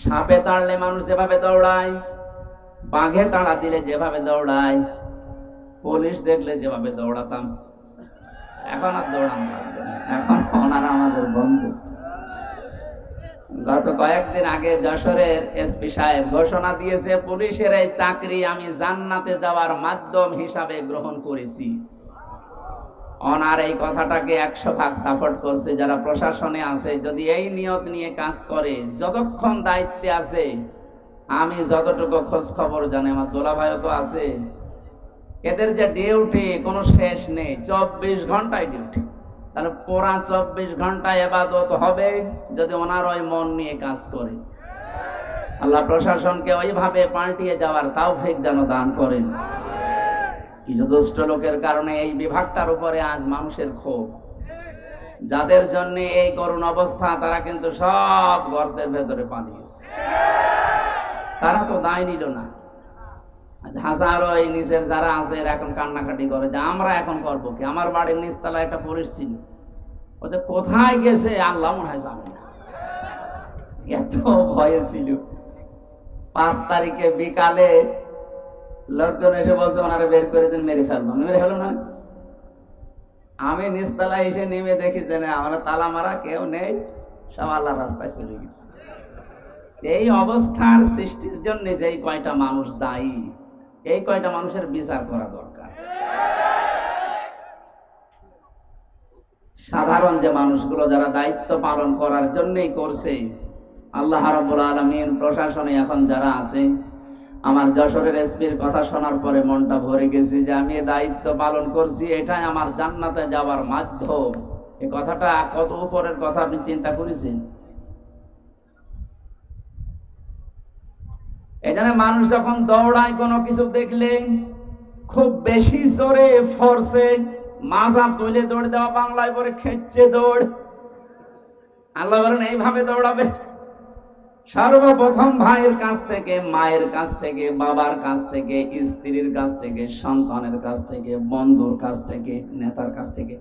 সাপে তাড়লে মানুষ যেভাবে দৌড়ায়, বাঘে তাড়া দিলে যেভাবে দৌড়ায়, পুলিশ দেখলে যেভাবে দৌড়াতাম, এখন আর দৌড়ানো লাগবে না। এখন ওনারা আমাদের বন্ধু। গত কয়েকদিন আগে যশোরের এসপি সাহেব ঘোষণা দিয়েছে, পুলিশের এই চাকরি আমি জান্নাতে যাওয়ার মাধ্যম হিসাবে গ্রহণ করেছি। ওনার এই কথাটাকে 100 ভাগ সাপোর্ট করছে যারা প্রশাসনে আছে। যদি এই নিয়ত নিয়ে কাজ করে, যতক্ষণ দায়িত্বে আছে, আমি যতটুকু খোঁজ খবর জানি, আমার দোলাভাইও তো আছে, এদের যে ডিউটি কোনো শেষ নেই, 24 ঘন্টায় ডিউটি। তাহলে পুরা 24 ঘন্টায় ইবাদত হবে যদি ওনার ওই মন নিয়ে কাজ করে। আল্লাহ প্রশাসনকে ওইভাবে পাল্টিয়ে যাওয়ার তৌফিক যেন দান করেন। কিছু দুষ্ট লোকের কারণে এই বিভাগটার উপরে আজ মানুষের ক্ষোভ। যাদের জন্য এই করুণ অবস্থা, তারা কিন্তু সব গর্তের ভেতরে পালিয়েছে। তারা তো দায় নিল না। হাজারো এই নিচের যারা আছে এখন কান্নাকাটি করে যে আমরা এখন করবো কি। আমার বাড়ির নিচতলায় একটা পুলিশ ছিল, ও যে কোথায় গেছে আল্লাহ মনে হয় জানে না, এত ভয়ে ছিল। 5 তারিখে বিকালে লোকজন এসে বলছে ওনারা বের করে দিন, মেরে ফেলবো। মেরে ফেলো না। আমি নিচতলায় এসে নেমে দেখি যে না, আমরা তালা মারা, কেউ নেই, সব আল্লাহর রাস্তায় চলে গেছে। এই অবস্থার সৃষ্টির জন্য যেই কয়টা মানুষ দায়ী, এই কয়টা মানুষের বিচার করা দরকার। সাধারণ যে মানুষগুলো যারা দায়িত্ব পালন করার জন্যই করছে, আল্লাহ রাব্বুল আলামিন প্রশাসনে এখন যারা আছে, আমার যশোরের এসপির কথা শোনার পরে মনটা ভরে গেছে যে আমি দায়িত্ব পালন করছি, এটাই আমার জান্নাতে যাওয়ার মাধ্যম। এই কথাটা কত উপরের কথা আপনি চিন্তা করেছেন? এখানে মানুষ যখন দৌড়ায় কোনো কিছু দেখলে খুব বেশি জোরে ফোর্সে মাজা তুলে দৌড় দেওয়া, বাংলায় পরে খেচ্ছে দৌড়। আল্লাহ বলেন এইভাবে দৌড়াবে। সর্বপ্রথম ভাইয়ের কাছ থেকে, মায়ের কাছ থেকে, বাবার কাছ থেকে, স্ত্রীর কাছ থেকে, সন্তানের কাছ থেকে, বন্ধুর কাছ থেকে, নেতার কাছ থেকে।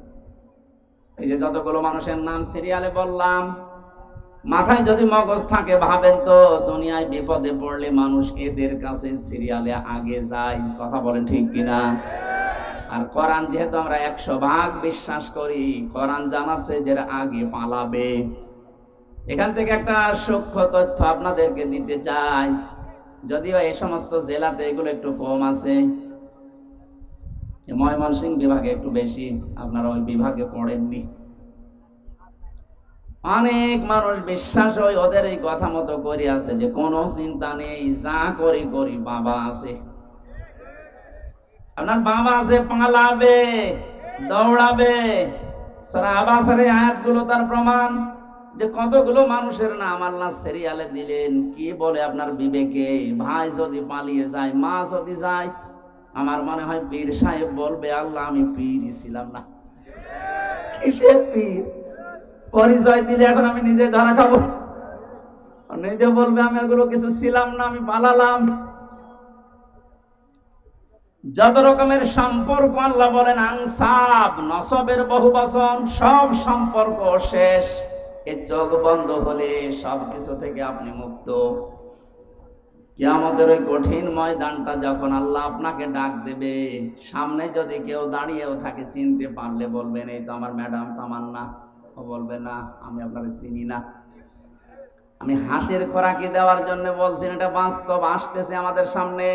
এই যে যতগুলো মানুষের নাম সিরিয়ালে বললাম, মাথায় যদি মগজ থাকে ভাবেন তো দুনিয়ায় বিপদে পড়লে মানুষ এদের কাছে সিরিয়ালে আগে যায়। কথা বলেন ঠিক কিনা? আর কোরআন যেহেতু আমরা 100 ভাগ বিশ্বাস করি, কোরআন জানাচ্ছে যে আগে পালাবে। এখান থেকে একটা সূক্ষ্ম তথ্য আপনাদেরকে দিতে চাই, যদিও এই সমস্ত জেলাতে এগুলো একটু কম আছে, ময়মনসিংহ বিভাগে একটু বেশি। আপনারা ওই বিভাগে পড়েননি। অনেক মানুষ বিশ্বাস হয় ওদের এই কথা মতো করে আছে যে কোনো চিন্তা নেই, যা করি করি, বাবা আছে। আপনার বাবা আছে, পালাবে, দৌড়াবে। সূরা আবাসের আয়াতগুলো তার প্রমাণ যে কতগুলো মানুষের নাম আল্লাহ সিরিয়ালে দিলেন। কি বলে আপনার বিবেকে? ভাই যদি পালিয়ে যায়, মা যদি যায়, আমার মনে হয় পীর সাহেব বলবে আল্লাহ আমি পীরই ছিলাম না। কিসের পীর? পরিচয় দিলে এখন আমি নিজে ধরা খাবো। নিজে বলবে আমি ওগুলো কিছু ছিলাম না, আমি পালালাম। যত রকমের সম্পর্ক আল্লাহ বলেন আনসাব, নসবের বহু বচন, সব সম্পর্ক শেষ। এই চোখ বন্ধ হলে সবকিছু থেকে আপনি মুক্ত। কিয়ামতের ওই কঠিন ময়দানটা যখন আল্লাহ আপনাকে ডাক দেবে, সামনে যদি কেউ দাঁড়িয়েও থাকে, চিনতে পারলে বলবেন এই তো আমার ম্যাডাম তামান্না। ও বলবে না, আমি আপনাকে চিনি না। আমি হাসির খোরাকি দেওয়ার জন্য বলছি, এটা বাস্তব আসতেছে আমাদের সামনে।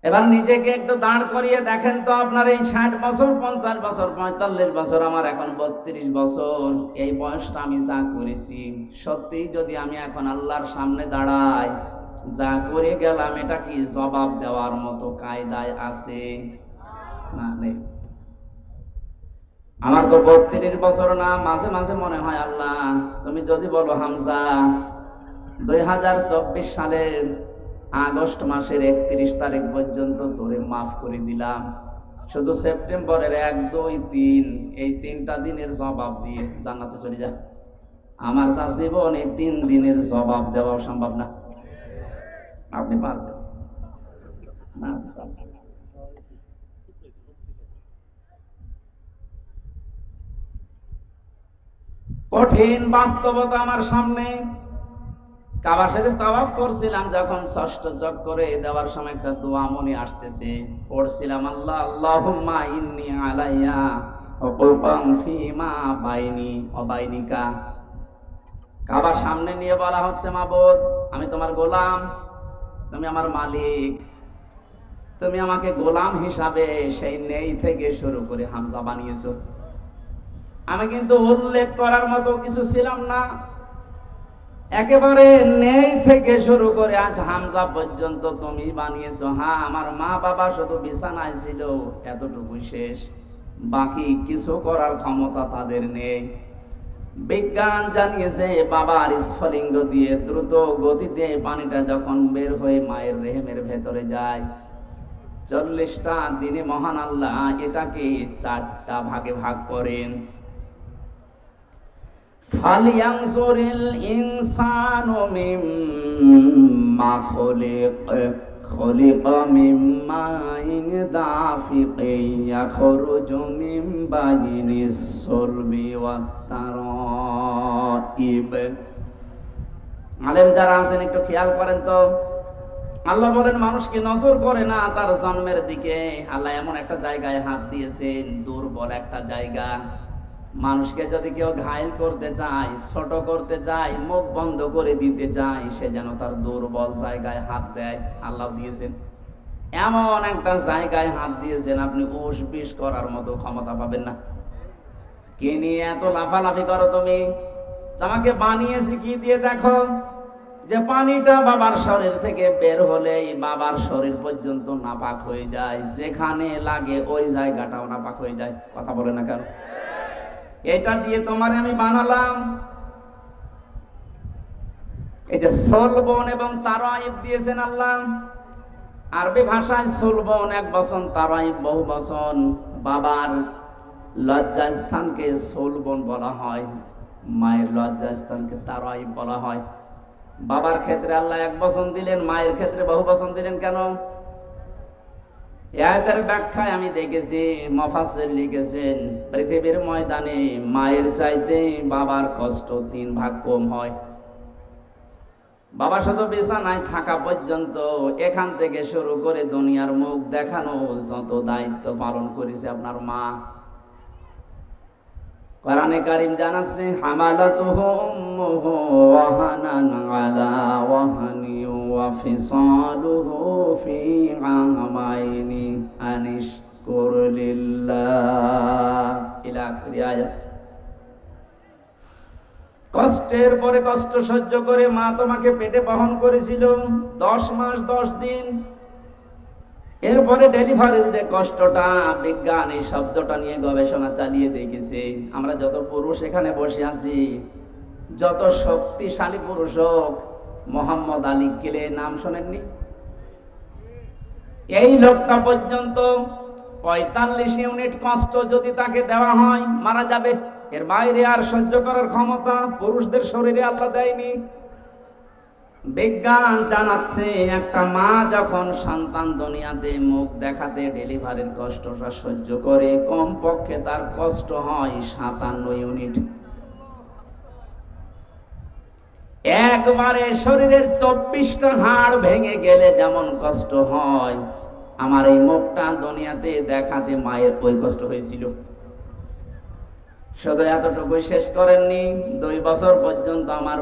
এবার নিজেকে একটু দাঁড় করিয়ে দেখেন তো, আপনার এই 60 বছর, 50 বছর, 45 বছর, আমার এখন 32 বছর, এই বয়সটা আমি যা করেছি, সত্যি যদি আমি এখন আল্লাহর সামনে দাঁড়াই, যা করে গেলাম এটা কি জবাব দেওয়ার মতো কায়দায় আছে? না, নেই। আমার তো 32 বছর না, মাঝে মাঝে মনে হয় আল্লাহ তুমি যদি বলো হামজা 2024 সালের আগস্ট মাসের 31 তারিখ পর্যন্ত তোরে মাফ করে দিলাম, শুধু সেপ্টেম্বরের 1, 2, 3 এই 3টা দিনের জবাব দিয়ে জান্নাতে চলে যা। আমার যা জীবন, এই 3 দিনের জবাব দেওয়া সম্ভব না। আপনি পারবেন না? কঠিন বাস্তবতা আমার সামনে। কাবা শরীফ তাওয়াফ করছিলাম, যখন ষষ্ঠ যোগ করে দেওয়ার সময় একটা দোয়া মনে আসতেছে, পড়ছিলাম আল্লাহ আল্লাহুম্মা ইন্নী আলাইয়া ওয়াকুফান ফিমা বাইনি ওয়া বাইনিকা। কাবার সামনে নিয়ে বলা হচ্ছে, মাবুদ আমি তোমার গোলাম, তুমি আমার মালিক, তুমি আমাকে গোলাম হিসাবে সেই নেই থেকে শুরু করে হামজা বানিয়েছো। আমি কিন্তু উল্লেখ করার মতো কিছু ছিলাম না, একেবারে নেই থেকে শুরু করে আজ হামজা পর্যন্ত তুমি বানিয়েছো। হ্যাঁ, আমার মা বাবা শুধু বিছানায় ছিল, এতটুকুই শেষ, বাকি কিছু করার ক্ষমতা তাদের নেই। বিজ্ঞান জানিয়েছে বাবার স্ফলিঙ্গ দিয়ে দ্রুত গতিতে পানিটা যখন বের হয়ে মায়ের রেহেমের ভেতরে যায়, 40টা দিনে মহান আল্লাহ এটাকে 4টা ভাগে ভাগ করেন। ফালিয়ানজুরিল ইনসানু মিম্মা খুলিকা মিম্মা দাফিকিন ইয়াখরুজু মিন বাইনিস সুলবি ওয়াত তারাইব। আলেম যারা আছেন একটু খেয়াল করেন তো, আল্লাহ বলেন মানুষকে নজর করে না তার জন্মের দিকে। আল্লাহ এমন একটা জায়গায় হাত দিয়েছেন, দুর্বল একটা জায়গা। মানুষকে যদি কেউ ঘায়েল করতে চায়, ছোট করতে চায়, মুখ বন্ধ করে দিতে চায়, সে যেন তার দুর্বল জায়গায় হাত দেয়। আল্লাহ দিয়েছেন এমন একটা জায়গায় হাত দিয়েছেন, আপনি উস বিষ করার মতো ক্ষমতা পাবেন না। কে নিয়ে এত লাফালাফি করো তুমি? আমাকে বানিয়েছি কি দিয়ে? দেখো যে পানিটা বাবার শরীর থেকে বের হলেই বাবার শরীর পর্যন্ত নাপাক হয়ে যায়, যেখানে লাগে ওই জায়গাটাও নাপাক হয়ে যায়। কথা বলে না কেন? এটা দিয়ে তোমার আমি বানালাম। এই যে সলবন এবং তারাইব দিয়েছেন আল্লাহ। আরবি ভাষায় সলবন এক বচন, তারাইব বহু বচন। বাবার লজ্জাস্থানকে সলবন বলা হয়, মায়ের লজ্জাস্থানকে তারাইব বলা হয়। বাবার ক্ষেত্রে আল্লাহ এক বচন দিলেন, মায়ের ক্ষেত্রে বহু বচন দিলেন কেন? আয়াতের ব্যাখ্যায় আমি দেখেছি মুফাসসির লিখেছেন, পৃথিবীর ময়দানে মায়ের চাইতে বাবার কষ্ট 3 ভাগ কম হয়। বাবা শুধু বিছানায় থাকা পর্যন্ত, এখান থেকে শুরু করে দুনিয়ার মুখ দেখানো যত দায়িত্ব পালন করেছে আপনার মা। কোরআনে কারীম জানাচ্ছে, হামালাতুহু উম্মুহু ওয়াহানান আলা ওয়াহানি ওয়া ফিসালুহু ফি আমাইনি আনিশকুর লিল্লাহ ইলা আখির আয়াত। কষ্টের পরে কষ্ট সহ্য করে মা তোমাকে পেটে বহন করেছিল 10 মাস 10 দিন। এরপরে ডেলিভারির যে কষ্টটা, বিজ্ঞান এই শব্দটা নিয়ে গবেষণা চালিয়ে দেখেছে। আমরা যত পুরুষ এখানে বসে আছি, যত শক্তিশালী পুরুষ হোক, মোহাম্মদ আলী কিলে নাম শোনেননি? এই লোকটা পর্যন্ত 45 ইউনিট কষ্ট যদি তাকে দেওয়া হয় মারা যাবে। এর বাইরে আর সহ্য করার ক্ষমতা পুরুষদের শরীরে আল্লাহ দেয়নি। বিজ্ঞান জানাচ্ছে একটা মা যখন সন্তান দুনিয়াতে মুখ দেখাতে ডেলিভারির কষ্টটা সহ্য করে, কমপক্ষে তার কষ্ট হয় 57 ইউনিট। একবারে শরীরের 24টা হাড় ভেঙে গেলে যেমন কষ্ট হয়, আমার এই মুখটা দুনিয়াতে দেখাতে মায়ের ওই কষ্ট হয়েছিল। শুধু এতটুকু শেষ করেননি, 2 বছর পর্যন্ত আমার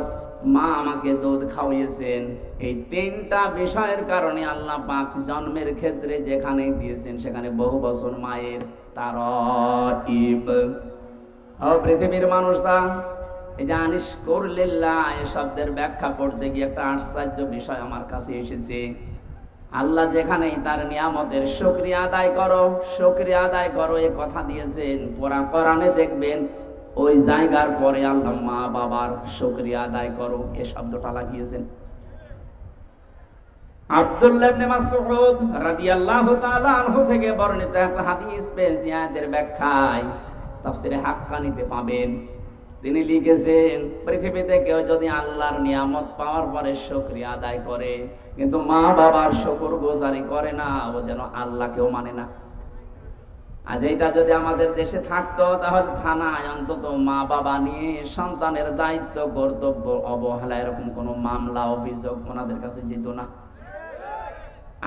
মা আমাকে দুধ খাওয়িয়েছেন। এই 3টা বিষয়ের কারণে আল্লাহ পাক জন্মের ক্ষেত্রে যেখানে দিয়েছেন সেখানে বহু বছর মায়ের তারাইব। ও পৃথিবীর মানুষরা, এই যে আনিশকুর লিল্লাহ এই শব্দের ব্যাখ্যা পড়তে গিয়ে একটা আশ্চর্য বিষয় আমার কাছে এসেছে। আল্লাহ যেখানেই তার নিয়ামতের শুকরিয়া আদায় করো, শুকরিয়া আদায় করো এই কথা দিয়েছেন, কোরআনে দেখবেন ওই জায়গার পরে আল্লাহ মা বাবার শুকরিয়া আদায় করো এই শব্দটা লাগিয়েছেন। আব্দুল্লাহ ইবনে মাসউদ রাদিয়াল্লাহু তাআলা আনহু থেকে বর্ণিত একটা হাদিস পেয়েছি, আয়াতের ব্যাখ্যায় তাফসিরে হাক্কানিতে পাবেন। তিনি লিখেছেন, পৃথিবীতে কেউ যদি আল্লাহর নিয়ামত পাওয়ার পরে শুকরিয়া আদায় করে কিন্তু মা বাবার শুকরগুজারি করে না, ও যেন আল্লাহকেও মানে না। আজ এটা যদি আমাদের দেশে থাকতো তাহলে থানায় অন্তত মা বাবা নিয়ে সন্তানের দায়িত্ব কর্তব্য অবহেলা এরকম কোনো মামলা অভিযোগ ওনাদের কাছে যেত না।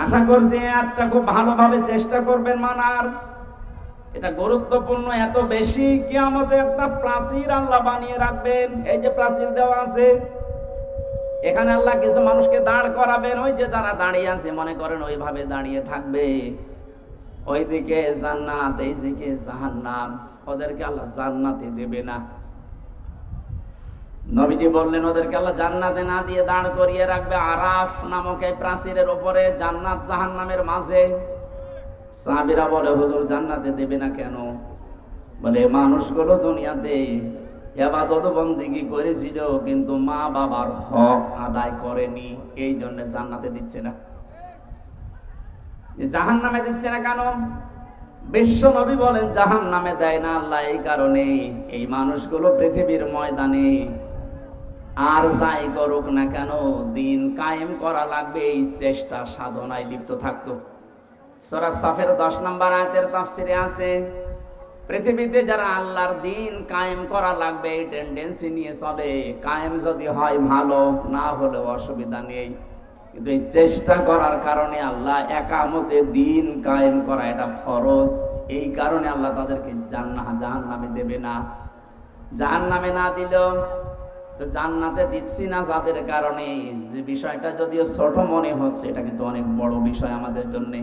আশা করছি একটা খুব ভালোভাবে চেষ্টা করবেন মানার। এটা গুরুত্বপূর্ণ এত বেশি, কিয়ামতে একটা প্রাচীর আল্লাহ বানিয়ে রাখবেন। এই যে প্রাচীর দেওয়া আছে, এখানে আল্লাহ কিছু মানুষকে দাঁড় করাবেন। ওই যে যারা দাঁড়িয়ে আছে মনে করেন ওইভাবে দাঁড়িয়ে থাকবে। ওইদিকে জান্নাত, এইদিকে জাহান্নাম। ওদেরকে আল্লাহ জান্নাতে দেবে না। নবীজি বললেন ওদেরকে আল্লাহ জান্নাতে না দিয়ে দাঁড় করিয়ে রাখবে আরাফ নামক এই প্রাচীরের উপরে, জান্নাত জাহান্নামের মাঝে। সাহাবীরা বলে হুজুর জান্নাতে দেবে না কেন? বলে মানুষগুলো দুনিয়াতে ইবাদত বন্দেগী করেছিল কিন্তু মা বাবার হক আদায় করেনি, এই জন্য জান্নাতে দিচ্ছে না। জাহান্নামে দিচ্ছে না কেন? বিশ্ব নবী বলেন জাহান্নামে দেয় না আল্লাহ এই কারণে, এই মানুষগুলো পৃথিবীর ময়দানে আর যাই করুক না কেন দিন কায়েম করা লাগবে, এই চেষ্টা সাধনায় লিপ্ত থাকতো। সূরা সাফের 10 নম্বর আয়াতের তাফসিরে আছে পৃথিবীতে যারা আল্লাহর দিন কায়েম করা লাগবে এই টেন্ডেন্সি নিয়ে চলে। কায়েম যদি হয় ভালো, না হলেও অসুবিধা নেই, কিন্তু এই চেষ্টা করার কারণে আল্লাহ একামতে দিন কায়েম করা এটা ফরজ। এই কারণে আল্লাহ তাদেরকে জাহান্নামে দেবে না। জাহান্নামে না দিলেও তো জান্নাতে দিচ্ছি না যাদের কারণে, যে বিষয়টা যদিও ছোট মনে হচ্ছে এটা কিন্তু অনেক বড় বিষয় আমাদের জন্য।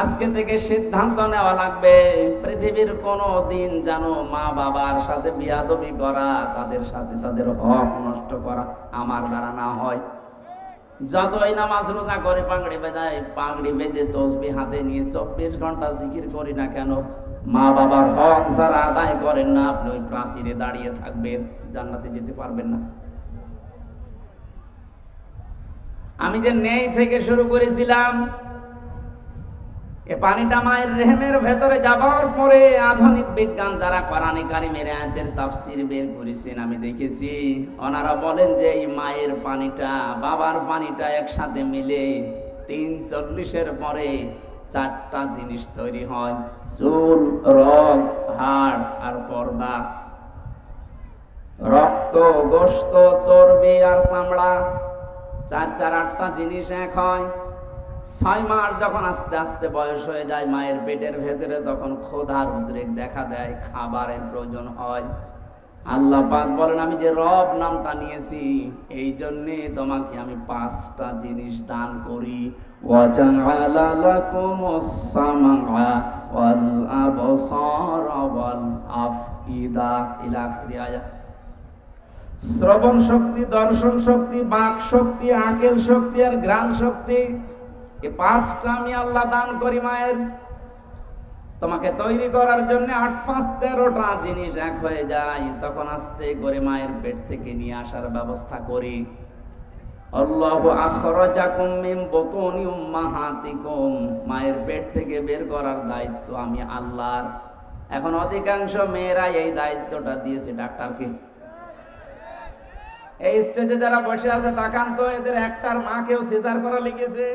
আজকে থেকে সিদ্ধান্ত নেওয়া লাগবে পৃথিবীর কোনো দিন যেন মা বাবার সাথে বিয়াদবি করা, তাদের সাথে তাদের হক নষ্ট করা আমার দ্বারা না হয়। যতই নামাজ রোজা করে পাগড়ি বেঁধে তসবিহ হাতে নিয়ে 24 ঘন্টা জিকির করি না কেন, মা বাবার হক যারা আদায় করেন না আপনি ওই প্রাচীরে দাঁড়িয়ে থাকবেন, জান্নাতে যেতে পারবেন না। আমি যে নেই থেকে শুরু করেছিলাম, এ পানিটা মায়ের রেহেমের ভেতরে যাবার পরে আধুনিক বিজ্ঞান যারা কোরআনে কারিমের আয়াতের তাফসীর বের করেছেন আমি দেখেছি, ওনারা বলেন যে এই মায়ের পানিটা বাবার পানিটা একসাথে মিলে 340-এর পরে 4টা জিনিস তৈরি হয়: চুল, রগ, হাড় আর পর্দা। রক্ত, গোশত, চর্বি আর চামড়া, 4-8টা জিনিস এক হয়। 6 মাস যখন আস্তে আস্তে বয়স হয়ে যায় মায়ের পেটের ভেতরে, তখন ক্ষুধার উদ্রেক দেখা দেয়, খাবারের প্রয়োজন হয়। আল্লাহ পাক বলেন আমি যে রব নামটা নিয়েছি এই জন্যে তোমাকে আমি 5টা জিনিস দান করি। ওয়াজআলা লাকুমুস সামআ ওয়াল আবসারা ওয়াল আফইদা ইলা আখির আয়াত। শ্রবণ শক্তি, দর্শন শক্তি, বাক শক্তি, আকেল শক্তি আর ঘ্রাণ শক্তি, এই 5টা আমি আল্লাহ দান করি মায়ের। তোমাকে তৈরি করার জন্য 8 5 13টা জিনিস এক হয়ে যায়, তখন আস্তে করে মায়ের পেট থেকে নিয়ে আসার ব্যবস্থা করি। আল্লাহু আখরাজাকুম মিন বুতুনি উম্মাহাতিকুম, মায়ের পেট থেকে বের করার দায়িত্ব আমি আল্লাহর। এখন অধিকাংশ মেয়েরা এই দায়িত্বটা দিয়েছে ডাক্তারকে। এই স্টেজে যারা বসে আছে তাকান তো, এদের একটার মাকেও সিজার করা লিখেছে।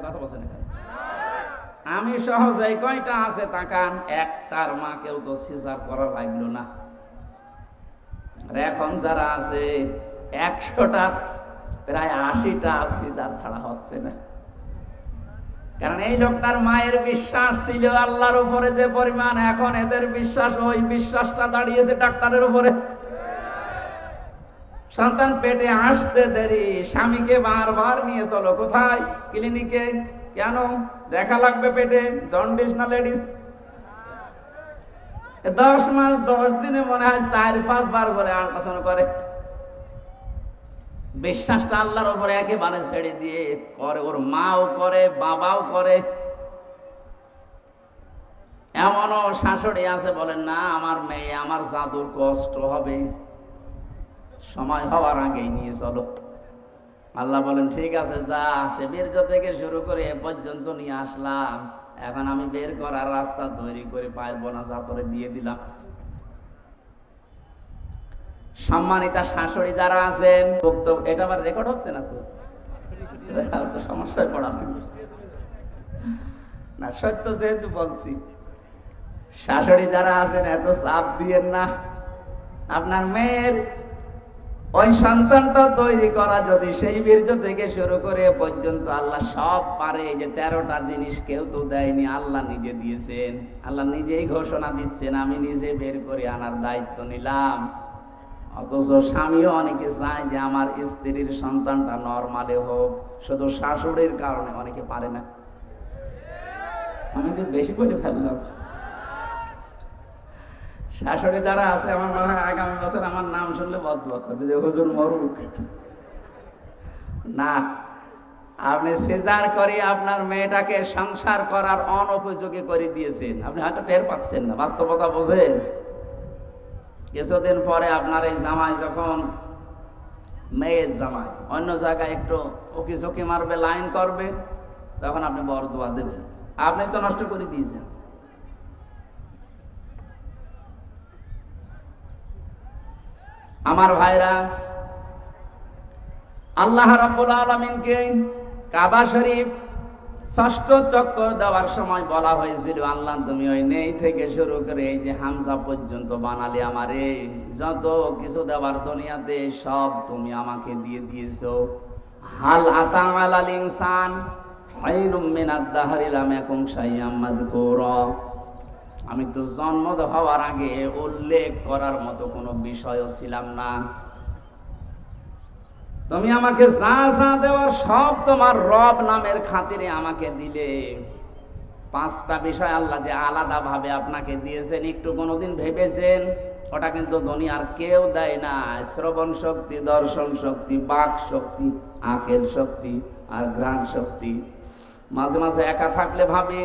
কথা বলছেন না? আমি সহজ এই কয়টা আছে তাকান, একটার মাকেও তো সিজার করা লাগলো না। আর এখন যারা আছে 100টা প্রায় 80টা সিজার ছাড়া হচ্ছে না। কারণ এই লোকটার মায়ের বিশ্বাস ছিল আল্লাহর উপরে যে পরিমাণ, এখন এদের বিশ্বাস, ওই বিশ্বাসটা দাঁড়িয়েছে ডাক্তারের উপরে। সন্তান পেটে আসতে দেরি, স্বামীকে বারবার নিয়ে চলো কোথায়? ক্লিনিকে। কেন? দেখা লাগবে পেটে জন্ডিস না লেডিস। 10 মাস 10 দিনে মনে হয় 4-5 বার করে আল্ট্রাসাউন্ড করে। বিশ্বাসটা আল্লাহর উপরে একেবারে ছেড়ে দিয়ে করে, ওর মাও করে বাবাও করে। এমনও শাশুড়ি আছে বলেন না আমার মেয়ে, আমার জাদুর কষ্ট হবে, সময় হওয়ার আগেই নিয়ে চলো। আল্লাহ বলেন ঠিক আছে যা, সে বীর্য থেকে শুরু করে এ পর্যন্ত নিয়ে আসলাম, এখন আমি বের করার রাস্তা তৈরি করে পারবো না, যা তোরে দিয়ে দিলাম। সম্মানিতা শাশুড়ি যারা আছেন, এটা আবার রেকর্ড হচ্ছে না তো, সমস্যায় পড়া। না, সত্য যেহেতু বলছি। শাশুড়ি যারা আছেন এত চাপ দিয়েন না। আপনার মেয়ের ওই সন্তানটা তৈরি করা যদি সেই বীর্য থেকে শুরু করে পর্যন্ত আল্লাহ সব পারে, যে 13টা জিনিস কেউ তো দেয়নি, আল্লাহ নিজে দিয়েছেন। আল্লাহ নিজেই ঘোষণা দিচ্ছেন, আমি নিজে বের করে আনার দায়িত্ব নিলাম। অথচ স্বামীও অনেকে চায় যে আমার স্ত্রীর সন্তানটা নরমালে হোক, শুধু শাশুড়ির কারণে অনেকে পারে না। আমি তো বেশি করে ফেললাম। শাশুড়ি যারা আছে আমার মনে হয় আগামী বছর আমার নাম শুনলে বদদুয়া করবে যে হুজুর মরুক। না, আপনি সিজার করে আপনার মেয়েটাকে সংসার করার অনুপযোগী করে দিয়েছেন। আপনি হয়তো টের পাচ্ছেন না, বাস্তবতা বোঝেন। কিছুদিন পরে আপনার এই জামাই, যখন মেয়ের জামাই অন্য জায়গায় একটু উকি ঝুঁকি মারবে, লাইন করবে, তখন আপনি বরদোয়া দেবেন। আপনি তো নষ্ট করে দিয়েছেন। আমার ভাইরা, আল্লাহ রাব্বুল আলামিনকে কাবা শরীফ 6ষ্ঠ চক্কর দেওয়ার সময় বলা হয়েছিল, আল্লাহ তুমি ওই নেই থেকে শুরু করে এই যে হামজা পর্যন্ত বানালে আমারে, যত কিছু দেওয়ার দুনিয়াতে সব তুমি আমাকে দিয়ে দিয়েছো। হাল আতা আলাল ইনসান খায়রুম মিনাদ দাহরি লাম ইয়াকুন শাইআম মাযকুরা। আমি তো জন্ম হওয়ার আগে উল্লেখ করার মতো কোনো বিষয়ও ছিলাম না। তুমি আমাকে যা যা দেওয়ার সব তোমার রব নামের খাতিরে আমাকে দিলে। 5টা বিষয় আল্লাহ যে আলাদা ভাবে আপনাকে দিয়েছেন, একটু কোনোদিন ভেবেছেন? ওটা কিন্তু দুনিয়ার কেউ দেয় না। শ্রবণ শক্তি, দর্শন শক্তি, বাক শক্তি, আকেল শক্তি আর ঘ্রাণ শক্তি। মাঝে মাঝে একা থাকলে ভাবি,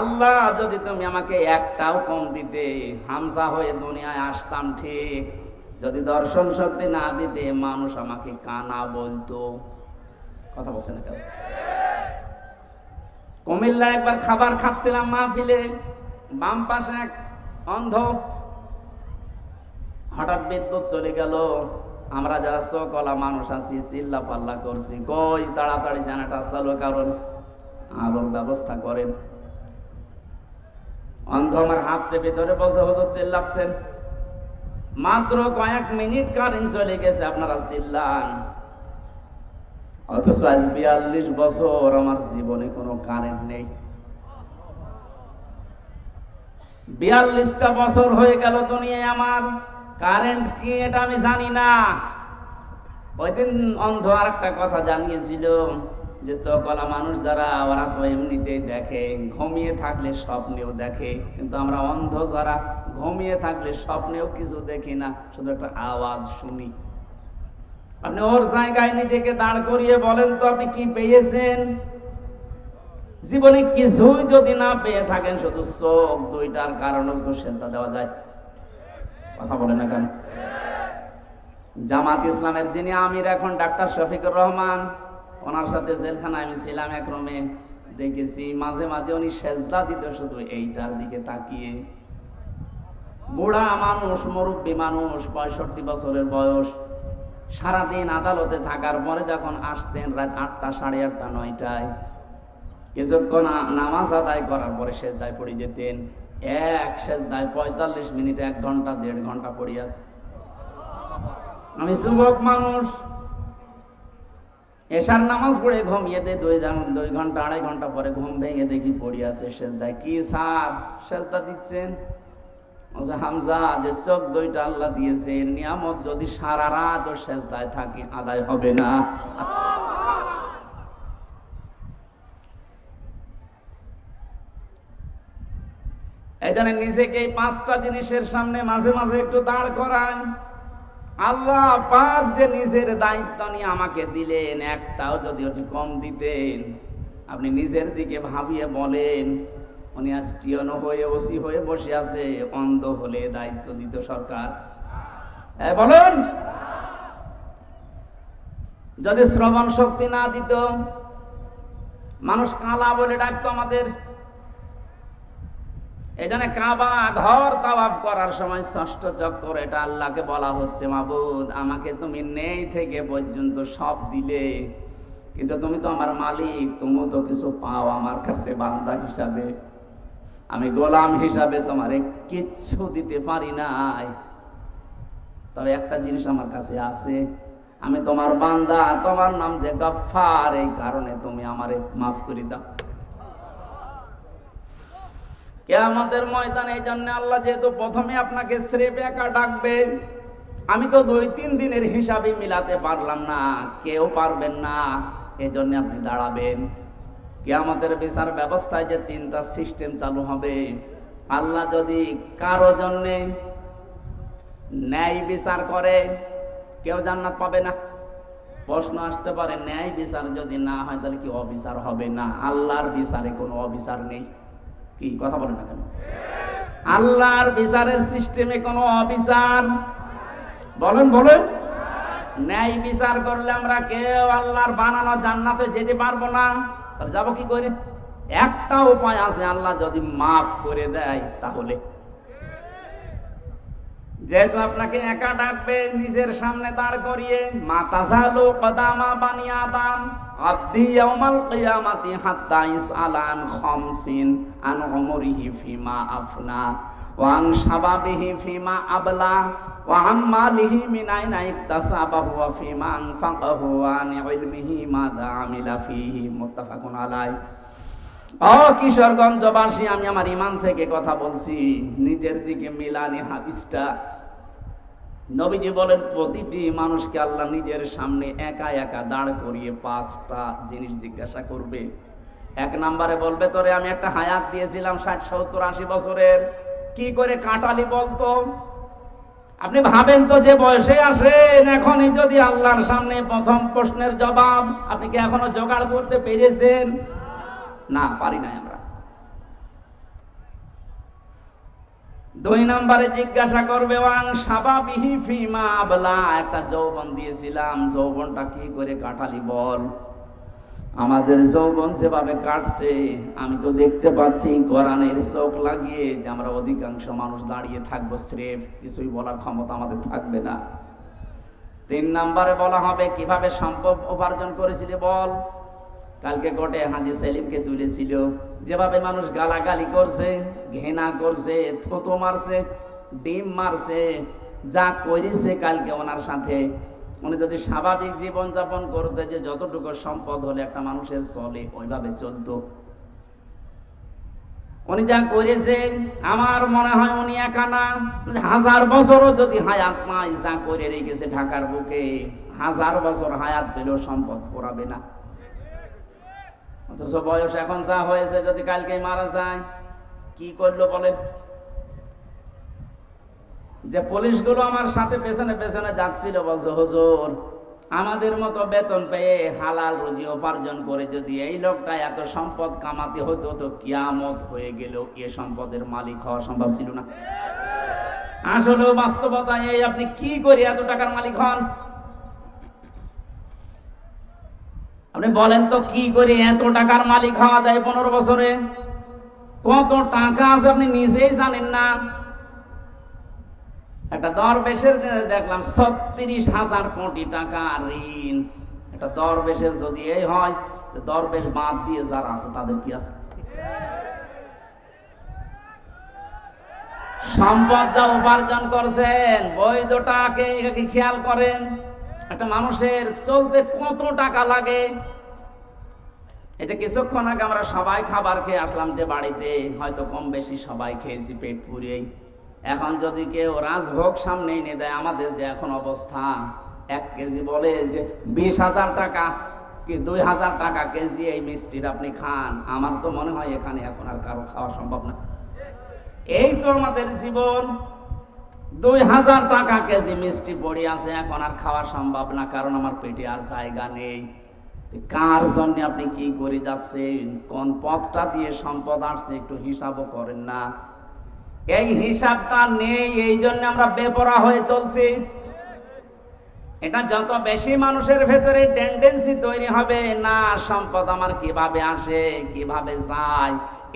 আল্লাহ যদি তুমি আমাকে একটাও কম দিতে, হামজা হয়ে দুনিয়ায় আসতাম ঠিক। যদি দর্শন শক্তি না দিতে, মানুষ আমাকে কানা বলতো। কথা বলছে না কেউ? কুমিল্লা একবার খাবার খাচ্ছিলাম মাহফিলে, বাম পাশে এক অন্ধ, হঠাৎ বিদ্যুৎ চলে গেল। আমরা যারা চোখওয়ালা মানুষ আছি চিল্লা পাল্লা করছি, কই তাড়াতাড়ি জানাটা চালু, কারণ আলোর ব্যবস্থা করেন। অন্ধ আমার হাত চেপে ধরে বসে হুজুর চিল্লাচ্ছেন, মাত্র কয়েক মিনিট কারেন্ট চলে গেছে, আপনারা চিল্লান। অথচ আজ 42 বছর আমার জীবনে কোনো কারেন্ট নেই। 42টা বছর হয়ে গেল দুনিয়ায়, আমার কারেন্ট কি এটা আমি জানি না। ওই দিন অন্ধ আর একটা কথা জানিয়েছিল, যে চোখওয়ালা মানুষ যারা, ওরা তো এমনিতেই দেখে, ঘুমিয়ে থাকলে স্বপ্নেও দেখে, কিন্তু আমরা অন্ধ যারা, ঘুমিয়ে থাকলে স্বপ্নেও কিছু দেখি না, শুধু একটা আওয়াজ শুনি। আপনি ওর জায়গায় নিজেকে দাঁড় করিয়ে বলেন তো, আপনি কি পেয়েছেন? জীবনে কিছুই যদি না পেয়ে থাকেন, শুধু চোখ দুইটার কারণেও তো সেজদা দেওয়া যায়। কথা বলে না কেন? জামাত ইসলামের যিনি আমির এখন, ডাক্তার শফিকুর রহমান, ওনার সাথে জেলখানায় আমি ছিলাম, এক রুমে দেখেছি মাঝে মাঝে উনি সেজদা দিত শুধু এইটার দিকে তাকিয়ে। বুড়া মানুষ, মুরব্বী মানুষ, 65 বছরের বয়স, সারাদিন আদালতে থাকার পরে যখন আসতেন রাত 8টা, 8:30, 9টায়, কিছুক্ষণ নামাজ আদায় করার পরে সেজদায় পড়ে যেতেন। এক সেজদায় 45 মিনিট, 1 ঘন্টা, 1.5 ঘন্টা পড়ে আছে। আমি যুবক মানুষ, এশার নামাজ পড়ে ঘুমিয়ে দেয়, 2 ঘন্টা 2.5 ঘন্টা পরে ঘুম ভেঙে দেখি পড়ে আছে সেজদায়। কি স্যার সেজদা দিচ্ছেন? হামজা, যে চোখ দুইটা আল্লাহ দিয়েছে, নিয়ামত যদি সারা রাত ও সেজদায় থাকি, আদায় হবে না। এই জন্য নিজেকে এই 5টা জিনিসের সামনে মাঝে মাঝে একটু দাঁড় করান। আল্লাহ পাক যে নিজের দায়িত্ব নিয়ে আমাকে দিলেন, একটাও যদি ওটি কম দিতেন, আপনি নিজের দিকে ভাবিয়ে বলেন, উনি আজ টিয়নো হয়ে ওসি হয়ে বসে আছে, অন্ধ হলে দায়িত্ব দিত সরকার? বলেন। যদি শ্রবণ শক্তি না দিত, মানুষ কালা বলে ডাকতো আমাদের। এখানে কাবা ঘর তাওয়াফ করার সময় 6ষ্ঠ চক্কর, এটা আল্লাহকে বলা হচ্ছে, মাবুদ আমাকে তুমি নেই থেকে পর্যন্ত সব দিলে, কিন্তু তুমি তো আমার মালিক, তুমিও তো কিছু পাও আমার কাছে বান্দা হিসাবে। আমি গোলাম হিসাবে তোমারে কিচ্ছু দিতে পারি নাই, তবে একটা জিনিস আমার কাছে আছে, আমি তোমার বান্দা, তোমার নাম যে গফফার, এই কারণে তুমি আমারে মাফ করে দাও। কিয়ামতের ময়দানে এই জন্য আল্লাহ যেহেতু প্রথমে আপনাকে স্রেফ একা ডাকবে, আমি তো 2-3 দিনের হিসাবে মিলাতে পারলাম না, কেউ পারবেন না, এই জন্য আপনি দাঁড়াবেন। কিয়ামতের বিচার ব্যবস্থায় যে 3টা সিস্টেম চালু হবে, আল্লাহ যদি কারো জন্য ন্যায় বিচার করে, কেউ জান্নাত পাবে না। প্রশ্ন আসতে পারে, ন্যায় বিচার যদি না হয় তাহলে কি অবিচার হবে না? আল্লাহর বিচারে কোনো অবিচার নেই। কি কথা বলেন না কেন? আল্লাহর বিচারের সিস্টেমে কোনো অবিচার বলেন বলেন ন্যায় বিচার করলে আমরা কেউ আল্লাহর বানানো জান্নাতে যেতে পারবো না। তাহলে যাবো কি করে? একটা উপায় আছে, আল্লাহ যদি মাফ করে দেয় তাহলে। যেহেতু আপনাকে একা ডাকবে, নিজের সামনে দাঁড় করিয়ে, মা তাযালু কদামা বানি আদম আবদি ইয়াউমাল কিয়ামাতি হাত্তা ইসআলান খামসিন আন উমরিহি ফিমা আফনা ওয়া আন শাবাবিহি ফিমা আবলা ওয়া আন মালিহি মিন আইনা ইকতাসাবাহু ওয়া ফিমা আনফাকাহু ওয়া আন ইলমিহি মাযা আমিলা ফিহি। মুত্তাফাকুন আলাইহি। ও কিশোরগঞ্জবাসী, আমি আমার ঈমান থেকে কথা বলছি, নিজের দিকে মিলানি হাদিসটা। নবীজি বলেন, প্রতিটি মানুষকে আল্লাহ নিজের সামনে একা একা দাঁড় করিয়ে 5টা জিনিস জিজ্ঞাসা করবে। 1 নম্বরে বলবে, তোরে আমি একটা হায়াত দিয়েছিলাম 60, 70, 80 বছরের, কি করে কাটালি বলতো? আপনি ভাবেন তো, যে বয়সে আসেন, এখনই যদি আল্লাহর সামনে প্রথম প্রশ্নের জবাব আপনি কি এখনো জোগাড় করতে পেরেছেন? না, পারি নাই আমরা। 2 নম্বরে জিজ্ঞাসা করবে, ওয়াং শাবাবিহি ফিমা আবলা, একটা যৌবন দিয়েছিলাম, যৌবনটা কি করে কাটালি বল। আমাদের যৌবন যেভাবে কাটছে, আমি তো দেখতে পাচ্ছি কোরআনের চোখ লাগিয়ে, যে আমরা অধিকাংশ মানুষ দাঁড়িয়ে থাকবো স্রেফ, কিছুই বলার ক্ষমতা আমাদের থাকবে না। 3 নম্বরে বলা হবে, কিভাবে সম্পদ উপার্জন করেছিলি বল। কালকে কোর্টে হাজী সেলিমকে তুলেছিল, যেভাবে মানুষ গালাগালি করছে, ঘৃণা করছে, থুতু মারছে, ডিম মারছে, যা করেছে কালকে ওনার সাথে, উনি যদি স্বাভাবিক জীবন যাপন করতে, যে যতটুকু সম্পদ হলে একটা মানুষের চলে ওইভাবে চলতো, উনি যা করেছে, আমার মনে হয় উনি একা না, 1000 বছরও যদি হায়াত নাই, যা করে রেখেছে ঢাকার বুকে, 1000 বছর হায়াত পেলেও সম্পদ পোড়াবে না। অথচ বয়স এখন যা হয়েছে, যদি কালকে মারা যায়, কি করলো বলেন? যে পুলিশগুলো আমার সাথে পেছনে পেছনে যাচ্ছিল, বলছে, হুজুর, আমাদের মতো বেতন পেয়ে হালাল রুজি উপার্জন করে যদি এই লোকটা এত সম্পদ কামাতে হতো, তো কিয়ামত হয়ে গেল, এ সম্পদের মালিক হওয়া সম্ভব ছিল না। আসলে বাস্তবতা এই, আপনি কি করে এত টাকার মালিক হন? আপনি বলেন তো, কি করে এত টাকার মালিক হওয়া যায় 15 বছরে? কত টাকা আছে আপনি নিজেই জানেন না। একটা দরবেশের দেখলাম 36,000 কোটি টাকা ঋণ। একটা দরবেশের যদি এই হয়, দরবেশ বাদ দিয়ে যারা আছে তাদের কি আছে? সম্পদ যা উপার্জন করছেন, বৈধটাকে খেয়াল করেন। একটা মানুষের চলতে কত টাকা লাগে। এই যে কিছুক্ষণ আগে আমরা সবাই খাবার খেয়ে আসলাম, যে বাড়িতে হয়তো কম বেশি সবাই খেয়েছি পেট পুরিয়েই। এখন যদি কেউ রাজভোগ সামনে এনে দেয়, আমাদের যে এখন অবস্থা, 1 কেজি বলে যে 20,000 টাকা কি 2,000 টাকা কেজি এই মিষ্টির আপনি খান, আমার তো মনে হয় এখানে এখন আর কারো খাওয়া সম্ভব না। এই তো আমাদের জীবন। 2,000 টাকা কেজি মিষ্টি পড়ে আছে, এখন আর খাওয়া সম্ভব না, কারণ আমার পেটে আর জায়গা নেই। কার জন্য আপনি কি করে যাচ্ছেন? কোন পথটা দিয়ে সম্পদ আসছে একটু হিসাবও করেন না। এই হিসাবটা নেই, এই জন্য আমরা বেপরা হয়ে চলছি। এটা যত বেশি মানুষের ভেতরে টেন্ডেন্সি তৈরি হবে, না সম্পদ আমার কিভাবে আসে, কিভাবে যায়,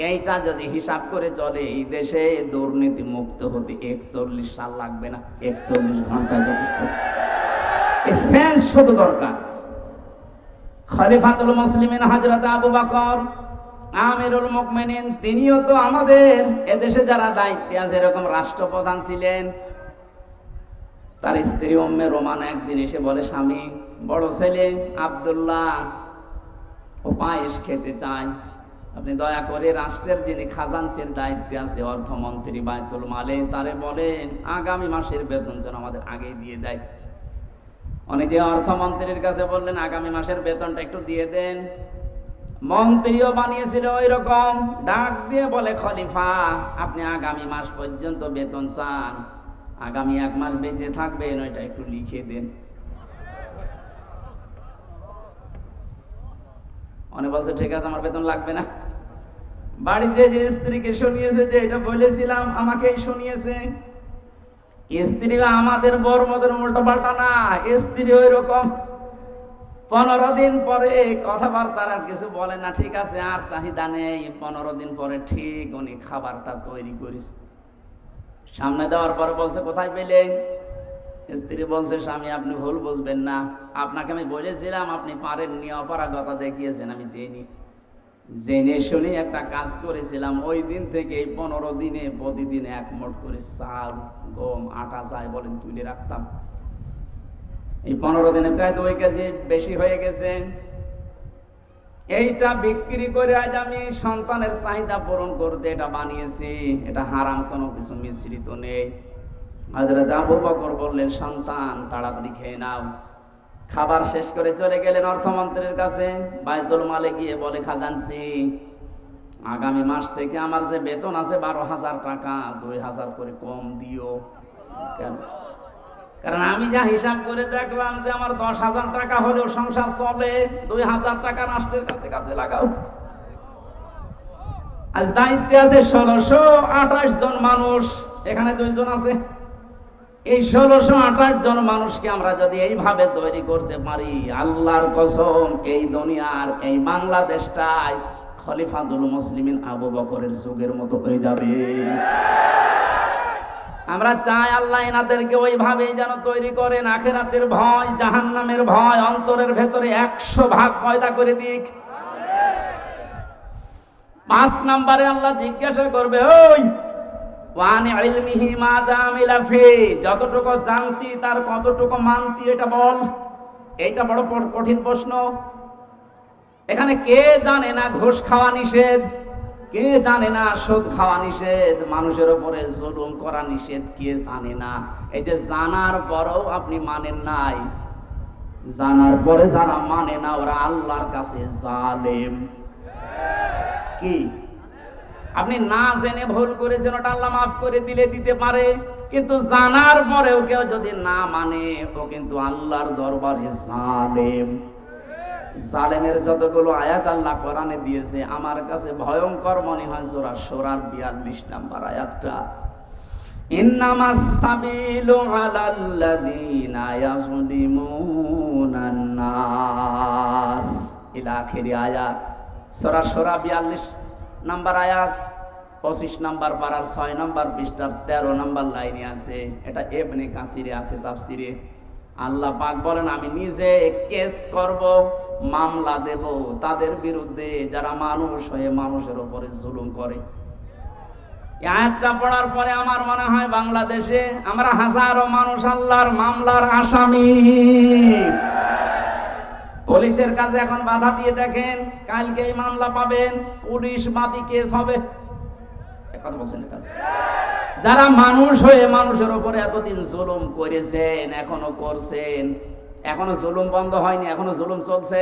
এইটা যদি হিসাব করে চলে, এই দেশে দুর্নীতি মুক্ত হতে 41 সাল লাগবে না, 41 ঘন্টায় যথেষ্ট। এই সেন্স শুধু দরকার। খলিফাতুল মুসলিমিন হযরত আবু বকর আমিরুল মুমিনিন, তিনিও তো আমাদের এদেশে যারা দায়িত্বে আছে এরকম রাষ্ট্রপ্রধান ছিলেন। তার স্ত্রী উম্মে রোমানা একদিন এসে বলে, স্বামী, বড় ছেলে আব্দুল্লাহ ও পায়েস খেতে চায়, আপনি দয়া করে রাষ্ট্রের যিনি খাজানচির দায়িত্বে আছে, অর্থমন্ত্রী বাইতুল মালে, তারে বলেন আগামী মাসের বেতন যেন আমাদের আগেই দিয়ে দেয়। অনেকে অর্থমন্ত্রীর কাছে বললেন আগামী মাসের বেতনটা একটু দিয়ে দেন। মন্ত্রীও বানিয়েছিল ওই রকম, ডাক দিয়ে বলে, খলিফা, আপনি আগামী মাস পর্যন্ত বেতন চান, আগামী 1 মাস বেঁচে থাকবেন, ওইটা একটু লিখে দেন। অনেক বলছে ঠিক আছে, আমার বেতন লাগবে না। বাড়িতে যে স্ত্রীকে শুনিয়েছে যে এটা বলেছিলাম, আমাকেই শুনিয়েছে। স্ত্রীরা আমাদের বড় মদের উল্টো পাল্টা না, স্ত্রী ওই রকম 15 দিন পরে কথাবার্তা আর কিছু বলে না, ঠিক আছে আর চাহিদা নেই। 15 দিন পরে ঠিক উনি খাবারটা তৈরি করেছে, সামনে দেওয়ার পরে বলছে কোথায় পেলে? স্ত্রী বলছে, স্বামী আপনি ভুল বুঝবেন না, আপনাকে আমি বলেছিলাম, আপনি পারেননি, অপারগতা দেখিয়েছেন, আমি জেনে শুনে একটা কাজ করেছিলাম। ওই দিন থেকে 15 দিনে প্রতিদিন 1 মুঠ করে চাল, গম, আটা যাই বলেন তুলে রাখতাম। এই 15 দিনে প্রায় 2 কেজি বেশি হয়ে গেছে। এইটা বিক্রি করে আজ আমি সন্তানের চাহিদা পূরণ করতে এটা বানিয়েছি, এটা হারাম কোনো কিছু মিশ্রিত নেই। হযরত আবু বকর বললেন, সন্তান তাড়াতাড়ি খেয়ে নাও। খাবার শেষ করে চলে গেলেন অর্থমন্ত্রীর কাছে। বাইতুল মালে গিয়ে বলে, খাজানচি, আগামী মাস থেকে আমার যে বেতন আছে 12,000 টাকা, 2,000 করে কম দিও। কেন? কারণ আমি যা হিসাব করে দেখলাম যে আমার 10,000 টাকা হলেও সংসার চলে, 2,000 টাকা রাষ্ট্রের কাছে কাজে লাগাও। আজ দায়িত্বে আছে 1628 জন মানুষ, এখানে 2 জন আছে। এই 1628 জন মানুষকে আমরা যদি এইভাবে তৈরি করতে পারি, আল্লাহর কসম এই দুনিয়ার এই বাংলাদেশটাই খলিফাতুল মুসলিমিন আবু বকরের যুগের মতো হয়ে যাবে। আমরা চাই আল্লাহ এনাদেরকে ওইভাবে যেন তৈরি করেন, আখিরাতের ভয়, জাহান্নামের ভয় অন্তরের ভেতরে 100 ভাগ পয়দা করে দিক। 5 নম্বরে আল্লাহ জিজ্ঞাসা করবে, ওই ওয়ান ইলমিহি মাযা আমিলা ফি, যতটুকু জানতি তার কতটুকু মানতি এটা বল। এইটা বড় কঠিন প্রশ্ন। এখানে কে জানে না ঘুষ খাওয়া নিষেধ? কে জানে না সুদ খাওয়া নিষেধ? মানুষের উপরে জুলুম করা নিষেধ? কে জানে না? এই যে জানার পরেও আপনি মানেন নাই, জানার পরে যারা মানে না ওরা আল্লাহর কাছে জালেম। কি আপনি না জেনে ভুল করেছেন, ওটা আল্লাহ মাফ করে দিতে পারে, কিন্তু জানার পরেও কেউ যদি না মানে ও কিন্তু আল্লাহর দরবারে জালেম। জালেমের যতগুলো আয়াত আল্লাহ কোরআনে দিয়েছে আমার কাছে ভয়ঙ্কর মনে হয় সূরা শূরার 42 নম্বর আয়াতটা, ইন্নামাস সাবিলু আলাল্লাযিনা ইয়াযলিমুনান নাস ইলা আখিরি আয়াত। সূরা শূরা 42 নম্বর আয়াত, 25 নম্বর পারার 6 নম্বর পৃষ্ঠার 13 নম্বর লাইনে আছে। এটা ইবনে কাসিরে আছে তাফসিরে। আল্লাহ পাক বলেন, আমি নিজে কেস করব, মামলা দেব তাদের বিরুদ্ধে যারা মানুষ হয়ে মানুষের উপরে জুলুম করে। এই আয়াতটা পড়ার পরে আমার মনে হয় বাংলাদেশে আমরা হাজারো মানুষ আল্লাহর মামলার আসামি। পুলিশের কাছে এখন বাধা দিয়ে দেখেন, কালকে এই মামলা পাবেন, পুলিশ বাদী কেস হবে। কথা বলছেন যারা মানুষ হয়ে মানুষের উপরে এতদিন জুলুম করেছেন, এখনো করছেন, এখনো জুলুম বন্ধ হয়নি, এখনো জুলুম চলছে।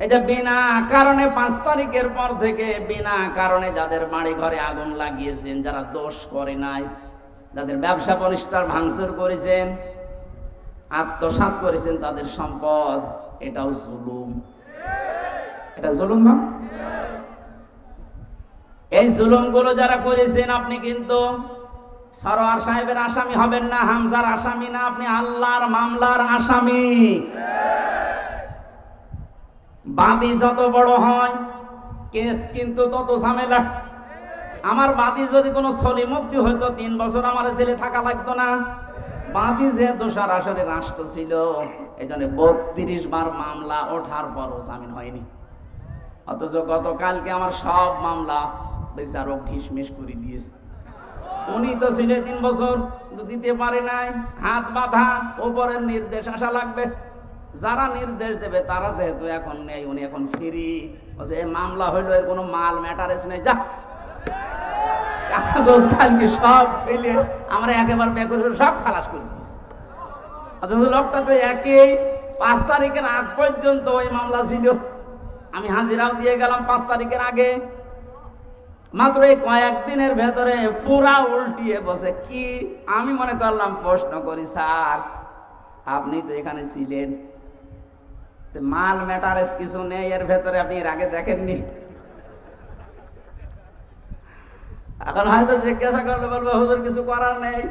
এটা বিনা কারণে 5 তারিখের পর থেকে বিনা কারণে যাদের বাড়ি ঘরে আগুন লাগিয়েছেন, যারা দোষ করে নাই, যাদের ব্যবসা প্রতিষ্ঠান ভাঙচুর করেছেন, আত্মসাৎ করেছেন তাদের সম্পদ, এটাও জুলুম। এটা জুলুম না? এই জুলুমগুলো যারা করেছেন আপনি কিন্তু সরোয়ার সাহেবের আসামি হবেন না, হামজার আসামি না, আপনি আল্লাহর মামলার আসামি। বাদী যত বড় হয় কেস কিন্তু তত ঝামেলা। আমার বাদী যদি কোনো সলিমুদ্দি হইতো 3 বছর আমার জেলে থাকা লাগতো না, বাদী যেহেতু সরাসরি রাষ্ট্র ছিল, এই জন্য 32 বার মামলা ওঠার পরও জামিন হয়নি। অথচ গতকালকে আমার সব মামলা বিচারক ঘিসমিস করে দিয়েছে। উনি তো ছিল 3 বছর, কিন্তু দিতে পারে নাই, হাত বাঁধা, ওপরের নির্দেশ আসা লাগবে। যারা নির্দেশ দেবে তারা যেহেতু এখন নেই, উনি এখন ফ্রি। বলছে এই মামলা হইলো, এর কোনো মাল ম্যাটারেস নেই, যা কাগজ কালকে সব ফেলে আমরা একেবারে বেকর সব খালাস করে দিয়েছি। অথচ লোকটা তো একই 5 তারিখের আগ পর্যন্ত ওই মামলা ছিল। আমি হাজিরাও দিয়ে গেলাম 5 তারিখের আগে। মাত্র এই কয়েকদিনের ভেতরে পুরা উল্টিয়ে বসে। কি আমি মনে করলাম প্রশ্ন করি, স্যার আপনি তো এখানে ছিলেন, মাল ম্যাটারেস কিছু নেই এর ভেতরে, আপনি এর আগে দেখেননি? এখন হয়তো জিজ্ঞাসা করলে বলবো হুজুর কিছু করার নেই,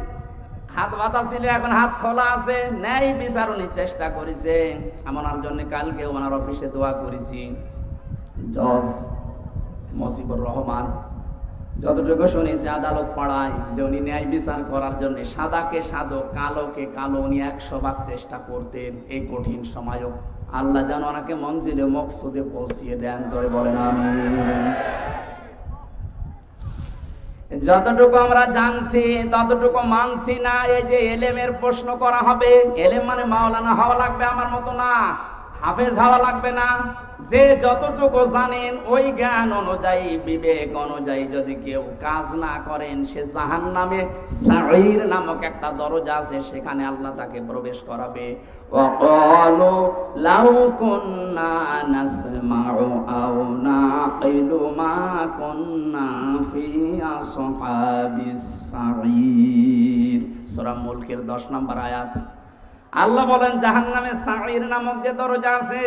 হাত বাঁধা ছিল, এখন হাত খোলা আছে। ন্যায় বিচার উনি চেষ্টা করেছে। আমার জন্য কালকে ওনার অফিসে দোয়া করেছি। জজ মসিবুর রহমান, যতটুকু শুনেছি আদালত পাড়ায়, যে উনি ন্যায় বিচার করার জন্য সাদাকে সাদো, কালোকে কালো, উনি 100 ভাগ চেষ্টা করতেন। এই কঠিন সময়ও আল্লাহ যেন ওনাকে মঞ্জিলে মকসুদে পৌঁছিয়ে দেন। জয় বলেন আমিন। যতটুকু আমরা জানছি ততটুকু মানছি না। এই যে এলেমের প্রশ্ন করা হবে, এলেম মানে মাওলানা হওয়া লাগবে আমার মতো না, হাফেজ হওয়া লাগবে না। যে যতটুকু জানেন ওই জ্ঞান অনুযায়ী, বিবেক অনুযায়ী যদি কেউ কাজ না করেন, সে জাহান্নামে সাঈর নামক একটা দরজা আছে, সেখানে আল্লাহ তাকে প্রবেশ করাবে। ওয়াকালু লাউ কুন্না নাসমাউ আও নাকিলু মা কুন্না ফি আসহাবিস সাঈর। সূরা মুলকের 10 নম্বর আয়াত। আল্লাহ বলেন জাহান্নামে সাঈর নামক যে দরজা আছে,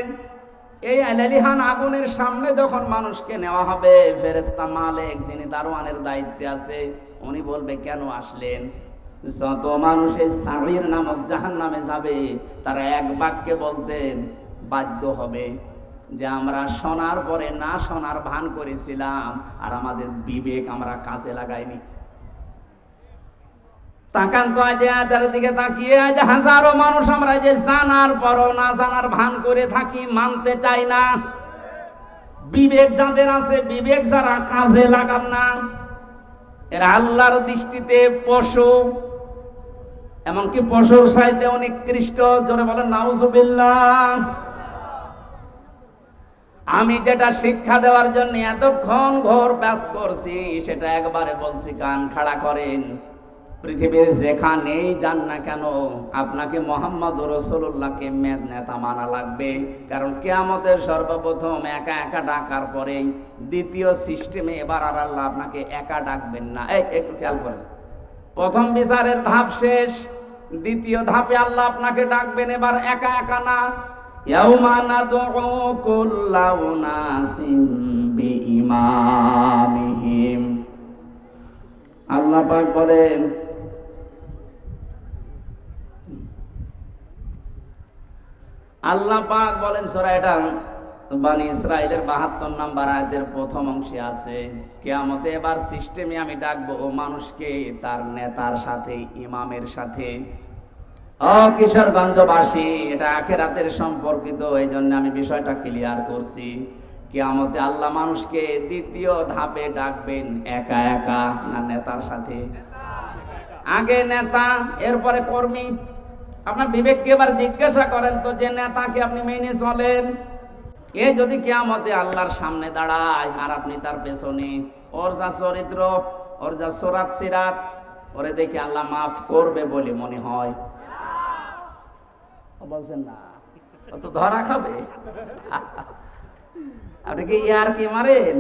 এই আলালিহান আগুনের সামনে যখন মানুষকে নেওয়া হবে, ফেরেশতা মালিক যিনি দারোয়ানের দায়িত্বে আছে, উনি বলবে কেন আসলেন? যত মানুষ এই সাঈর নামক জাহান্নামে যাবে, তারা এক বাক্যে বলতেন বাধ্য হবে যে আমরা শোনার পরে না শোনার ভান করেছিলাম, আর আমাদের বিবেক আমরা কাজে লাগাইনি। তাকান তো আজ এদের দিকে তাকিয়ে, আজ হাজারো মানুষ আমরা যে জানার পরও না জানার ভান করে থাকি, মানতে চাই না। বিবেক যাদের আছে, বিবেক যারা কাজে লাগান না, এরা আল্লাহর দৃষ্টিতে পশু, এমনকি পশুর চাইতে অনেক নিকৃষ্ট। জোরে বলেন নাউজুবিল্লাহ। আমি যেটা শিক্ষা দেওয়ার জন্য এতক্ষণ ঘোর ব্যাস করছি, সেটা একবারে বলছি, কান খাড়া করেন। পৃথিবীর যেখানেই যান না কেন, আপনাকে মুহাম্মদ রাসূলুল্লাহকে নেতা মানা লাগবে। কারণ কিয়ামতের সর্বপ্রথম একা একা ডাকার পরে দ্বিতীয় সিস্টেমে এবার আর আল্লাহ আপনাকে একা ডাকবেন না। একটু খেয়াল করেন, প্রথম বিচারের ধাপ শেষ, দ্বিতীয় ধাপে আল্লাহ আপনাকে ডাকবেন এবার একা একা না। ইয়াউমা নাদউ কুল্লা উনাসিম বিইমামিহিম। আল্লাহ পাক বলেন, আল্লাহ পাক বলেন সূরা এটা বনি ইসরাঈলের 72 নম্বর আয়াতের প্রথম অংশে আছে, কিয়ামতে এবার সিস্টেমে আমি ডাকবো মানুষকে তার নেতার সাথে, ইমামের সাথে। কিশোরগঞ্জবাসী, এটা আখিরাতের সম্পর্কিত, এই জন্য আমি বিষয়টা ক্লিয়ার করছি। কিয়ামতে আল্লাহ মানুষকে দ্বিতীয় ধাপে ডাকবেন একা একা না নেতার সাথে? আগে নেতা, এরপরে কর্মী। আপনার বিবেককে এবার জিজ্ঞাসা করেন তো, যে নেতাকে আপনি মেনে চলেন, এ যদি কিয়ামতে আল্লাহর সামনে দাঁড়ায় আর আপনি তার পেছনে, ওর যা চরিত্র, ওর যা সুরাত সিরাত, ওরে দেখে আল্লাহ মাফ করবে বলে মনে হয়? বলছেন না, ও তো ধরা খাবে। আপনি কি ইয়ার কি মারেন?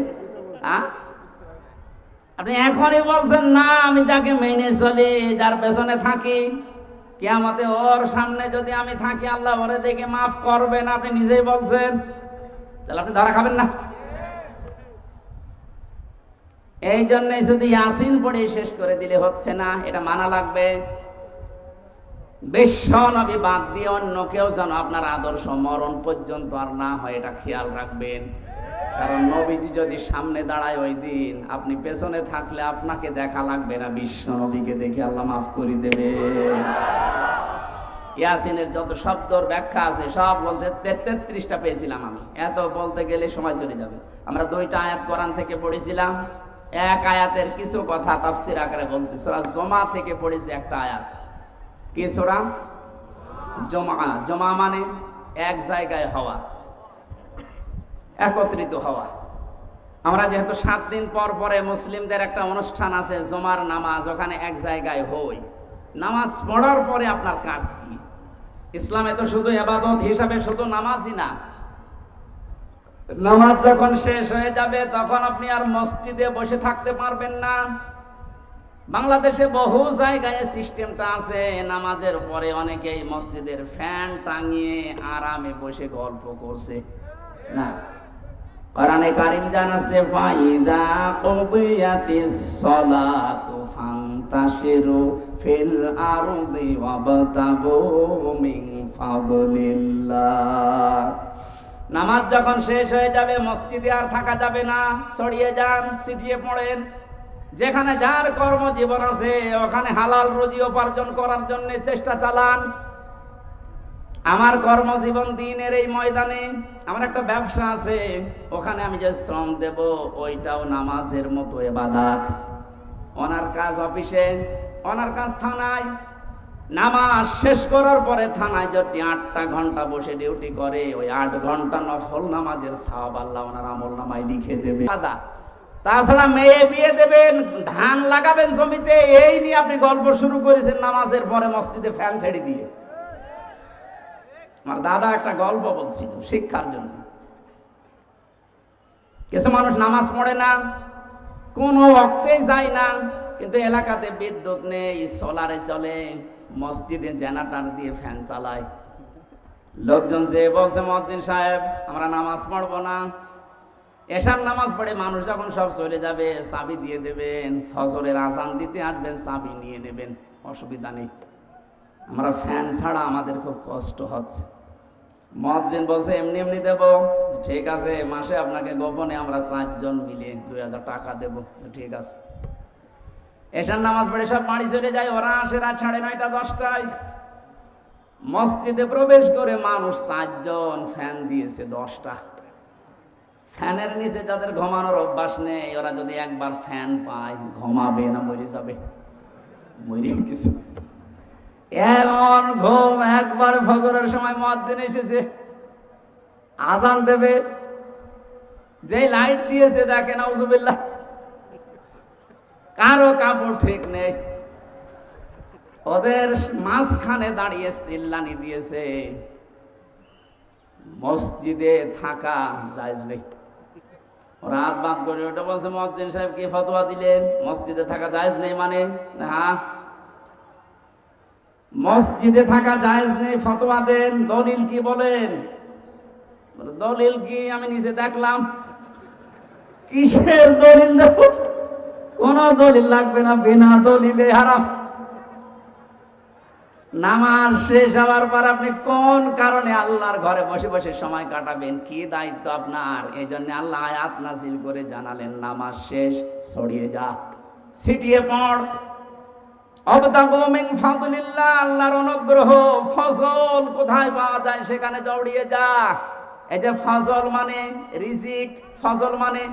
আপনি এখনই বলছেন না আমি যাকে মেনে চলি, যার পেছনে থাকি, কিয়ামতে ওর সামনে যদি আমি থাকি আল্লাহ ওরে দেখে মাফ করবেন, আপনি নিজেই বলছেন, তাহলে আপনি ধরা খাবেন না। এই জন্যই শুধু ইয়াসিন পড়ে শেষ করে দিলে হচ্ছে না, এটা মানা লাগবে। বিশ্ব নবী বাদ দিয়ে অন্য কেউ যেন আপনার আদর্শ মরণ পর্যন্ত আর না হয়, এটা খেয়াল রাখবেন। কারণ নবীজি যদি সামনে দাঁড়ায় ওই দিন, আপনি পেছনে থাকলে আপনাকে দেখা লাগবে না, বিশ্ব নবীকে দেখে আল্লাহ মাফ করে দেবে। ইয়াসিনের যত শব্দর ব্যাখ্যা আছে সব বলতে 33টা পেয়েছিলাম আমি। এত বলতে গেলে সময় চলে যাবে। আমরা 2টা আয়াত কোরআন থেকে পড়েছিলাম, এক আয়াতের কিছু কথা তাফসীর আকারে বলছি। সূরা জুমা থেকে পড়েছি একটা আয়াত। কি সূরা? জুমা। জুমা মানে এক জায়গায় হওয়া, একত্রিত হওয়া। আমরা যেহেতু 7 দিন পর পরে মুসলিমদের একটা অনুষ্ঠান আছে জুমার নামাজ, ওখানে এক জায়গায় হই। নামাজ পড়ার পরে আপনার কাজ কি? ইসলামে তো শুধু ইবাদত হিসাবে শুধু নামাজই না, নামাজ যখন শেষ হয়ে যাবে তখন আপনি আর মসজিদে বসে থাকতে পারবেন না। বাংলাদেশে বহু জায়গায় সিস্টেমটা আছে, নামাজের পরে অনেকেই মসজিদের ফ্যান টাঙিয়ে আরামে বসে গল্প করছে। না, কোরআনে কারীম জানাচ্ছে ফাইদা কুদিয়াতিস সালাতু ফান্তাশিরু ফিল আরদি ওয়াবতাগু মিন ফাদলিল্লাহ। নামাজ যখন শেষ হয়ে যাবে মসজিদে আর থাকা যাবে না, ছড়িয়ে যান, ছিটিয়ে পড়েন। যেখানে যার কর্মজীবন আছে ওখানে হালাল রুজি উপার্জন করার জন্য চেষ্টা চালান। আমার কর্মজীবন দিনের এই ময়দানে, আমার একটা ব্যবসা আছে, ওখানে আমি যে শ্রম দেব ওইটাও নামাজের মতো ইবাদত। ওনার কাজ অফিসে, ওনার কাজ থানায়। নামাজ শেষ করার পরে থানায় যদি 8টা ঘন্টা বসে ডিউটি করে, ওই 8 ঘন্টা নফল নামাজের সওয়াব আল্লাহ ওনার আমলনামায় লিখে দেবে। তাছাড়া মেয়ে বিয়ে দেবেন, ধান লাগাবেন জমিতে, এই নিয়ে আপনি গল্প শুরু করেছেন নামাজের পরে মসজিদে ফ্যান ছেড়ে দিয়ে। আমার দাদা একটা গল্প বলছিল শিক্ষার জন্য। কিছু মানুষ নামাজ পড়ে না, কোনো ওয়াক্তেই যায় না, কিন্তু এলাকাতে বিদ্যুৎ নেই, সোলারে চলে, মসজিদে জেনারেটর দিয়ে ফ্যান চালায়। লোকজন যে বলছে মুয়াজ্জিন সাহেব আমরা নামাজ পড়বো না, এশার নামাজ পড়ে মানুষ যখন সব চলে যাবে চাবি দিয়ে দেবেন, ফজরের আজান দিতে আসবেন চাবি নিয়ে নেবেন, অসুবিধা নেই, আমরা ফ্যান ছাড়া আমাদের খুব কষ্ট হচ্ছে। মুয়াজ্জিন বলছে এমনি এমনি দেব, ঠিক আছে, মাসে আপনাকে গোপনে আমরা 4 জন মিলে 2000 টাকা দেব, ঠিক আছে। এশার নামাজ পড়ে সব বাড়ি চলে যায়, ওরা আসে রাত 9:30 10টায়। মসজিদে প্রবেশ করে মানুষ 4 জন, ফ্যান দিয়েছে 10টা। ফ্যানের নিচে যাদের ঘুমানোর অভ্যাস নেই, ওরা যদি একবার ফ্যান পায় ঘুমাবে না মরে যাবে, মরে গেছে। এমন ঘুম, একবার ফজরের সময় মুয়াজ্জিন এসেছে, আজান দেবে, যে লাইট দিয়েছে দেখে নাউজুবিল্লাহ, কারো কাপড় ঠিক নেই, ওদের মাঝখানে দাঁড়িয়ে চিল্লানি দিয়েছে, মসজিদে থাকা জায়েজ নেই। রাত বাদ করে ওটা বলছে মুয়াজ্জিন সাহেব কি ফতোয়া দিলেন, মসজিদে থাকা জায়েজ নেই মানে? হ্যাঁ, মসজিদে থাকা জায়েজ নেই, ফতোয়া দেন, দলিল কি বলেন? দলিল কি? আমি নিজে দেখলাম। কিসের দলিল দেব? কোন দলিল লাগবে না, বিনা দলিলে হারাম। নামাজ শেষ হওয়ার পর আপনি কোন কারণে আল্লাহর ঘরে বসে বসে সময় কাটাবেন, কি দায়িত্ব আপনার? এই জন্য আল্লাহ আয়াত নাযিল করে জানালেন নামাজ শেষ, ছড়িয়ে যা, ছিটিয়ে পড়। আবতাগু মিন ফাদলিল্লাহ, আল্লাহর অনুগ্রহ, ফজল কোথায় পাওয়া যায় সেখানে দৌড়িয়ে যা। এই যে ফজল মানে রিজিক, ফজল মানে,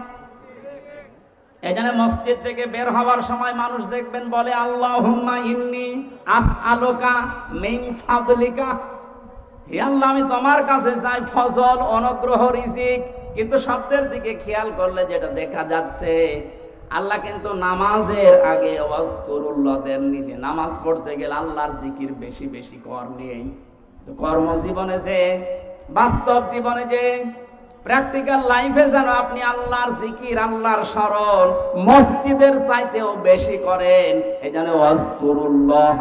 এখানে মসজিদ থেকে বের হওয়ার সময় মানুষ দেখবেন বলে আল্লাহুম্মা ইন্নী আসআলুকা মিন ফাদলিকা, হে আল্লাহ আমি তোমার কাছে চাই ফজল, অনুগ্রহ, রিজিক। কিন্তু শব্দের দিকে খেয়াল করলে যেটা দেখা যাচ্ছে, আল্লাহ কিন্তু নামাজের আগে ওয়াজকুরুল্লাহ দেননি, যে নামাজ পড়তে গেলে আল্লাহর জিকির বেশি বেশি কর নেই। তো কর্মজীবনে যে, বাস্তব জীবনে যে, প্র্যাকটিক্যাল লাইফে যেন আপনি আল্লাহর জিকির, আল্লাহর স্মরণ মসজিদের চাইতেও বেশি করেন। এই জন্য ওয়াজকুরুল্লাহ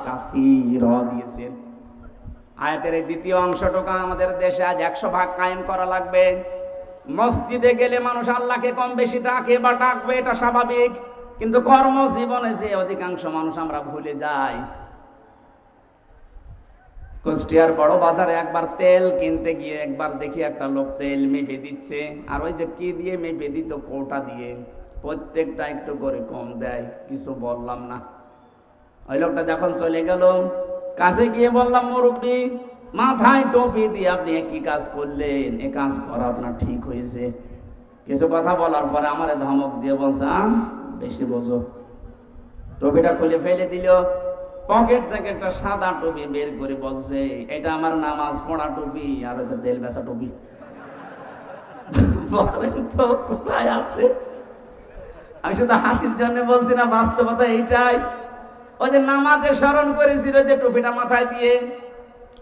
কাসীরা দিয়েছেন। আয়াতের এই দ্বিতীয় অংশটুকু আমাদের দেশে আজ 100 ভাগ কায়েম করা লাগবে। মসজিদে গেলে মানুষ আল্লাহকে কম বেশি ডাকে বা ডাকবে, এটা স্বাভাবিক, কিন্তু কর্মজীবনে যে অধিকাংশ মানুষ আমরা ভুলে যাই। কুষ্টিয়ার বড় বাজারে একবার তেল কিনতে গিয়ে একবার দেখি একটা লোক তেল মেপে দিচ্ছে, আর ওই যে কি দিয়ে মেপে দিত, কোটা দিয়ে, প্রত্যেকটা একটু করে কম দেয়, কিছু বললাম না। ওই লোকটা যখন চলে গেল, কাছে গিয়ে বললাম, মুরব্বী মাথায় টুপি দিয়ে আপনি একই কাজ করলেন, এ কাজ করা আপনার ঠিক হয়েছে? কিছু কথা বলার পরে আমারে ধমক দিয়ে বলছে, বেশি বোঝো। টুপিটা খুলে ফেলে দিল, পকেট থেকে একটা সাদা টুপি বের করে বলছে, এটা আমার নামাজ পড়া টুপি, আর ওটা তেল বেচা টুপি। বলেন তো কোথায় আছে? আমি শুধু হাসির জন্য বলছি না, বাস্তবতা এইটাই। ওই যে নামাজে স্মরণ করেছিল যে টুপিটা মাথায় দিয়ে,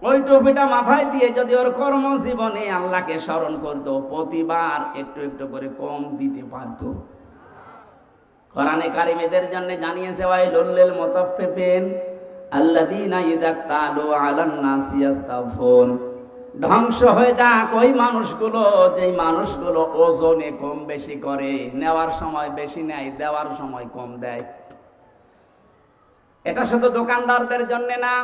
ওই টুপিটা মাথায় দিয়ে যদি ওর কর্মজীবনে আল্লাহকে স্মরণ করতো, প্রতিবার একটু একটু করে কম দিতে পারতো। কোরআনে কারিমেদের জন্য জানিয়েছে, ওয়াইলুল লিল মুতাফফিফিন আল্লাযীনা ইযা ক্তালু আলান নাসি ইস্তাফুন। ধ্বংস হয়ে যাক ওই মানুষগুলো, যেই মানুষগুলো ওজনে কম বেশি করে, নেওয়ার সময় বেশি নেয়, দেওয়ার সময় কম দেয়। এটা শুধু দোকানদারদের জন্য না।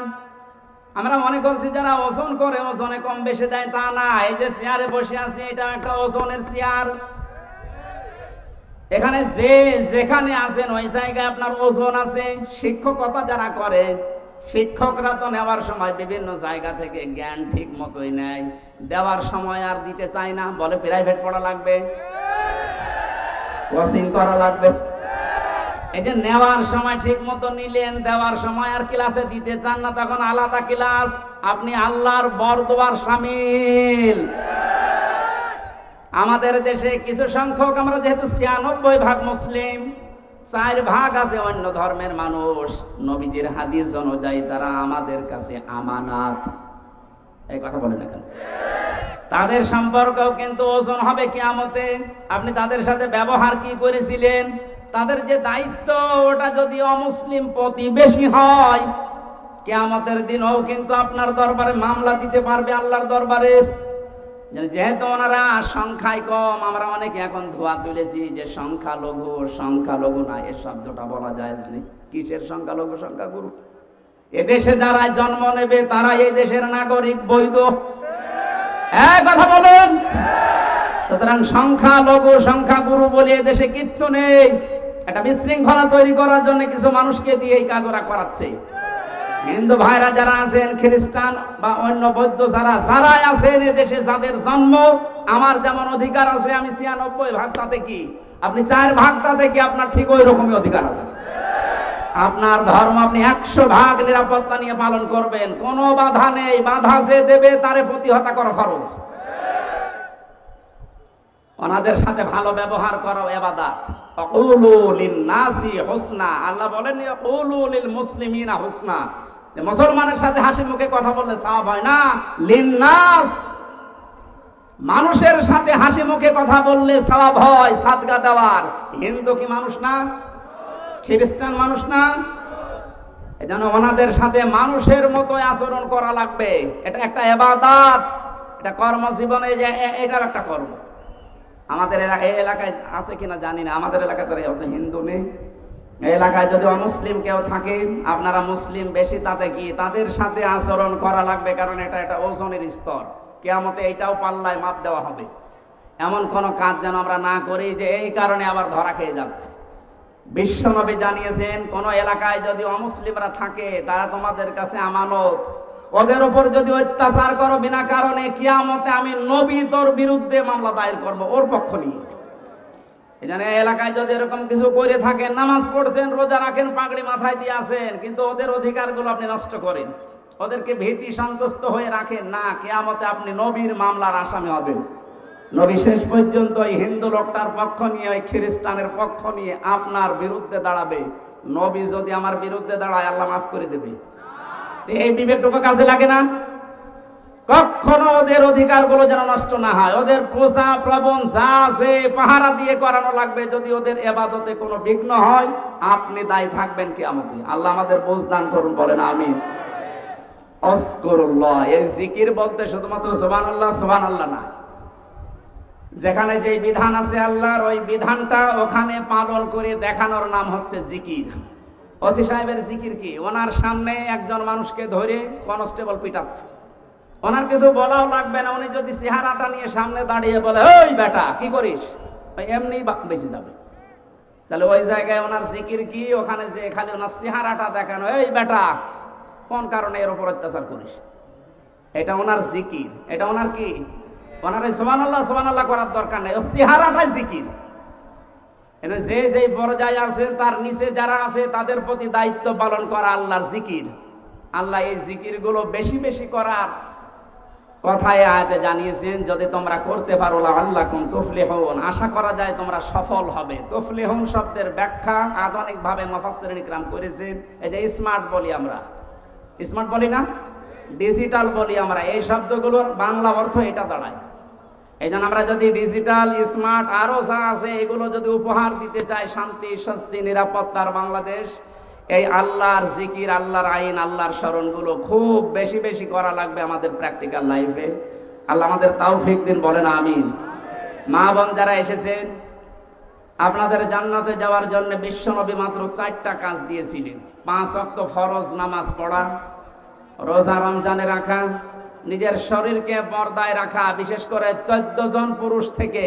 আমরা মনে করছি যারা ওজন করে ওজনে কম বেশি দেয়, তা না। এই যে চেয়ারে বসে আছি, এটা একটা ওজনের চেয়ার। এখানে যে যেখানে আছেন ওই জায়গায় আপনার ওজন আছে। শিক্ষকতা যারা করে, শিক্ষকরা তো নেওয়ার সময় বিভিন্ন জায়গা থেকে জ্ঞান ঠিক মতোই নেয়, দেওয়ার সময় আর দিতে চায় না, বলে প্রাইভেট পড়া লাগবে, কোচিং করা লাগবে। এই যে নেওয়ার সময় ঠিক মতো নিলেন, দেওয়ার সময় আর ক্লাসে দিতে চান না, তখন আলাদা ক্লাস। আপনি আল্লাহর বরদোয়ার শামিল। আমাদের দেশে কিছু সংখ্যক, আমরা যেহেতু 96% মুসলিম, 4% আছে অন্য ধর্মের মানুষ। নবীজির হাদিস অনুযায়ী তারা আমাদের কাছে আমানাত। এই কথা বলেন না কেন? তাদের সম্পর্কেও কিন্তু ওজন হবে কিয়ামতে। আপনি তাদের সাথে ব্যবহার কি করেছিলেন? তাদের যে দায়িত্ব, ওটা যদি অমুসলিম প্রতিবেশী হয়, কিয়ামতের দিনও কিন্তু আপনার দরবারে মামলা দিতে পারবে, আল্লাহর দরবারে। যেহেতু ওনারা সংখ্যায় কম, আমরা অনেকে এখন ধোয়া তুলেছি যে সংখ্যালঘু। সংখ্যালঘু না, এই শব্দটা বলা যায় না। কিসের সংখ্যালঘু, সংখ্যাগুরু? এদেশে যারা জন্ম নেবে তারা এই দেশের নাগরিক, বৈধ। কথা বলেন। সুতরাং সংখ্যালঘু সংখ্যাগুরু বলে এদেশে কিচ্ছু নেই। একটা বিশৃঙ্খলা তৈরি করার জন্য কিছু মানুষকে দিয়ে এই কাজ ওরা করাচ্ছে। হিন্দু ভাইরা যারা আছেন, খ্রিস্টান বা অন্য বৌদ্ধ যারা আছেন এদেশে, যাদের জন্ম, আমার যেমন অধিকার আছে, আমি 96% তাতে কি, আপনি 4% তাতে কি, আপনার ঠিক ওই রকমই অধিকার আছে। আপনার ধর্ম আপনি 100% নিরাপত্তা নিয়ে পালন করবেন, কোনো বাধা নেই। বাধা যে দেবে তারে প্রতিহত করা ফরজ। ওনাদের সাথে ভালো ব্যবহার করা ইবাদত। আকুলু লিন-নাসি হুসনা। আল্লাহ বলেন আকুলু লিল-মুসলিমিনা হুসনা। মুসলমানের সাথে হাসি মুখে কথা বললে সওয়াব হয় না। লিন-নাস, মানুষের সাথে হাসি মুখে কথা বললে সওয়াব হয় সাদকা দেওয়ার। হিন্দু কি মানুষ না? খ্রিস্টান মানুষ না? এজন্য ওনাদের সাথে মানুষের মতো আচরণ করা লাগবে। এটা একটা ইবাদত, এটা কর্মজীবনে এটার একটা কর্ম। আমাদের এই এলাকায় আছে কিনা জানি না, আমাদের এলাকায় তো অত হিন্দু নেই। এই এলাকায় যদি অমুসলিম কেউ থাকে, আপনারা মুসলিম বেশি, তাতে কি, তাদের সাথে আচরণ করা লাগবে, কারণ এটা একটা ওজনের স্তর। কিয়ামতে এইটাও পাল্লায় মাপ দেওয়া হবে। এমন কোন কাজ যেন আমরা না করি যে এই কারণে আবার ধরা খেয়ে যাচ্ছে। বিশ্বনবী জানিয়েছেন, কোন এলাকায় যদি অমুসলিমরা থাকে, তারা তোমাদের কাছে আমানত। ওদের উপর যদি অত্যাচার করো বিনা কারণে, কিয়ামতে আমি নবী তোর বিরুদ্ধে মামলা দায়ের করব, ওর পক্ষ নিয়ে। এখানে এলাকায় যদি এরকম কিছু করে থাকেন, নামাজ পড়ছেন, রোজা রাখেন, পাগড়ি মাথায় দিয়ে আসেন, কিন্তু ওদের অধিকারগুলো আপনি নষ্ট করেন, ওদেরকে ভীতি সন্তুষ্ট হয়ে রাখেন না, কিয়ামতে আপনি নবীর মামলার আসামি হবেন। নবী শেষ পর্যন্ত ওই হিন্দু লোকটার পক্ষ নিয়ে, ওই খ্রিস্টানের পক্ষ নিয়ে আপনার বিরুদ্ধে দাঁড়াবে। নবী যদি আমার বিরুদ্ধে দাঁড়ায়, আল্লাহ মাফ করে দেবে। এই বিবেকটুকু কাজে লাগে না? কখনো ওদের অধিকারগুলো যেন নষ্ট না হয়। ওদের পোষা প্রবণ যা আছে পাহারা দিয়ে করানো লাগবে। যদি ওদের ইবাদতে কোনো বিঘ্ন হয়, আপনি দায়ী থাকবেন কিয়ামতে। আল্লাহ আমাদের বুঝ দান করুন, বলেন আমিন। আযকুরুল্লাহ, এই জিকির বলতে শুধুমাত্র সুবহানাল্লাহ সুবহানাল্লাহ না, যেখানে যে বিধান আছে আল্লাহর, ওই বিধানটা ওখানে পালন করে দেখানোর নাম হচ্ছে জিকির। ওসি সাহেবের জিকির কি? ওনার সামনে একজন মানুষকে ধরে কনস্টেবল পিটাচ্ছে, ওনার কিছু বলাও লাগবে না। উনি যদি চেহারাটা নিয়ে সামনে দাঁড়িয়ে বলে, ওই বেটা কি করিস, এমনি বেঁচে যাবে। তাহলে ওই জায়গায় ওনার জিকির কি? ওখানে যে খালি ওনার চেহারাটা দেখানো, এই বেটা, কোন কারণে এর উপর অত্যাচার করিস? এটা ওনার জিকির, এটা ওনার কি, ওনার এই সুবহানাল্লাহ করার দরকার নেই, ও চেহারাটাই জিকির। যে যেই পর্যায়ে আছে তার নিচে যারা আছে তাদের প্রতি দায়িত্ব পালন করা আল্লাহর জিকির। আল্লাহ এই জিকির গুলো বেশি বেশি করার কথায় আয়াতে জানিয়েছেন, যদি তোমরা করতে পারো লাআল্লাকুম তুফলিহুন, আশা করা যায় তোমরা সফল হবে। তুফলিহুন শব্দের ব্যাখ্যা আধুনিক ভাবে মুফাসসিরিন ইকরাম করেছেন, এই যে স্মার্ট বলি আমরা, স্মার্ট বলি না, ডিজিটাল বলি আমরা, এই শব্দগুলোর বাংলা অর্থ এটা দাঁড়ায়। এই জন্য আমরা যদি ডিজিটাল, স্মার্ট আরো যা আছে এগুলো যদি উপহার দিতে চাই শান্তি, স্বস্তি, নিরাপত্তার বাংলাদেশ, এই আল্লাহর জিকির, আল্লাহর আইন, আল্লাহর স্মরণগুলো খুব বেশি বেশি করা লাগবে আমাদের প্র্যাকটিক্যাল লাইফে। আল্লাহ আমাদের তৌফিক দিন, বলেন আমিন। মা বোন যারা এসেছেন, আপনাদের জান্নাতে যাওয়ার জন্য বিশ্বনবী মাত্র 4টা কাজ দিয়েছিলেন: 5 ওয়াক্ত ফরজ নামাজ পড়া, রোজা রমজানে রাখা, নিজের শরীরকে পর্দায় রাখা, বিশেষ করে 14 জন পুরুষ থেকে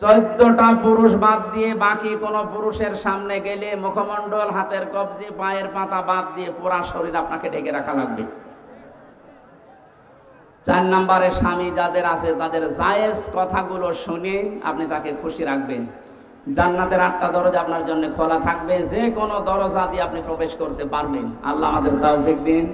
14টা পুরুষ বাদ দিয়ে বাকি কোন পুরুষের সামনে গেলে মুখমণ্ডল, হাতের কবজি, পায়ের পাতা বাদ দিয়ে পুরা শরীর আপনাকে ঢেকে রাখা লাগবে। 4 নম্বরে স্বামী যাদের আছে তাদের জায়েজ কথাগুলো শুনে আপনি তাকে খুশি রাখবেন। জান্নাতের 8টা দরজা আপনার জন্য খোলা থাকবে, যে কোনো দরজা দিয়ে আপনি প্রবেশ করতে পারবেন। আল্লাহ আমাদের তৌফিক দিন।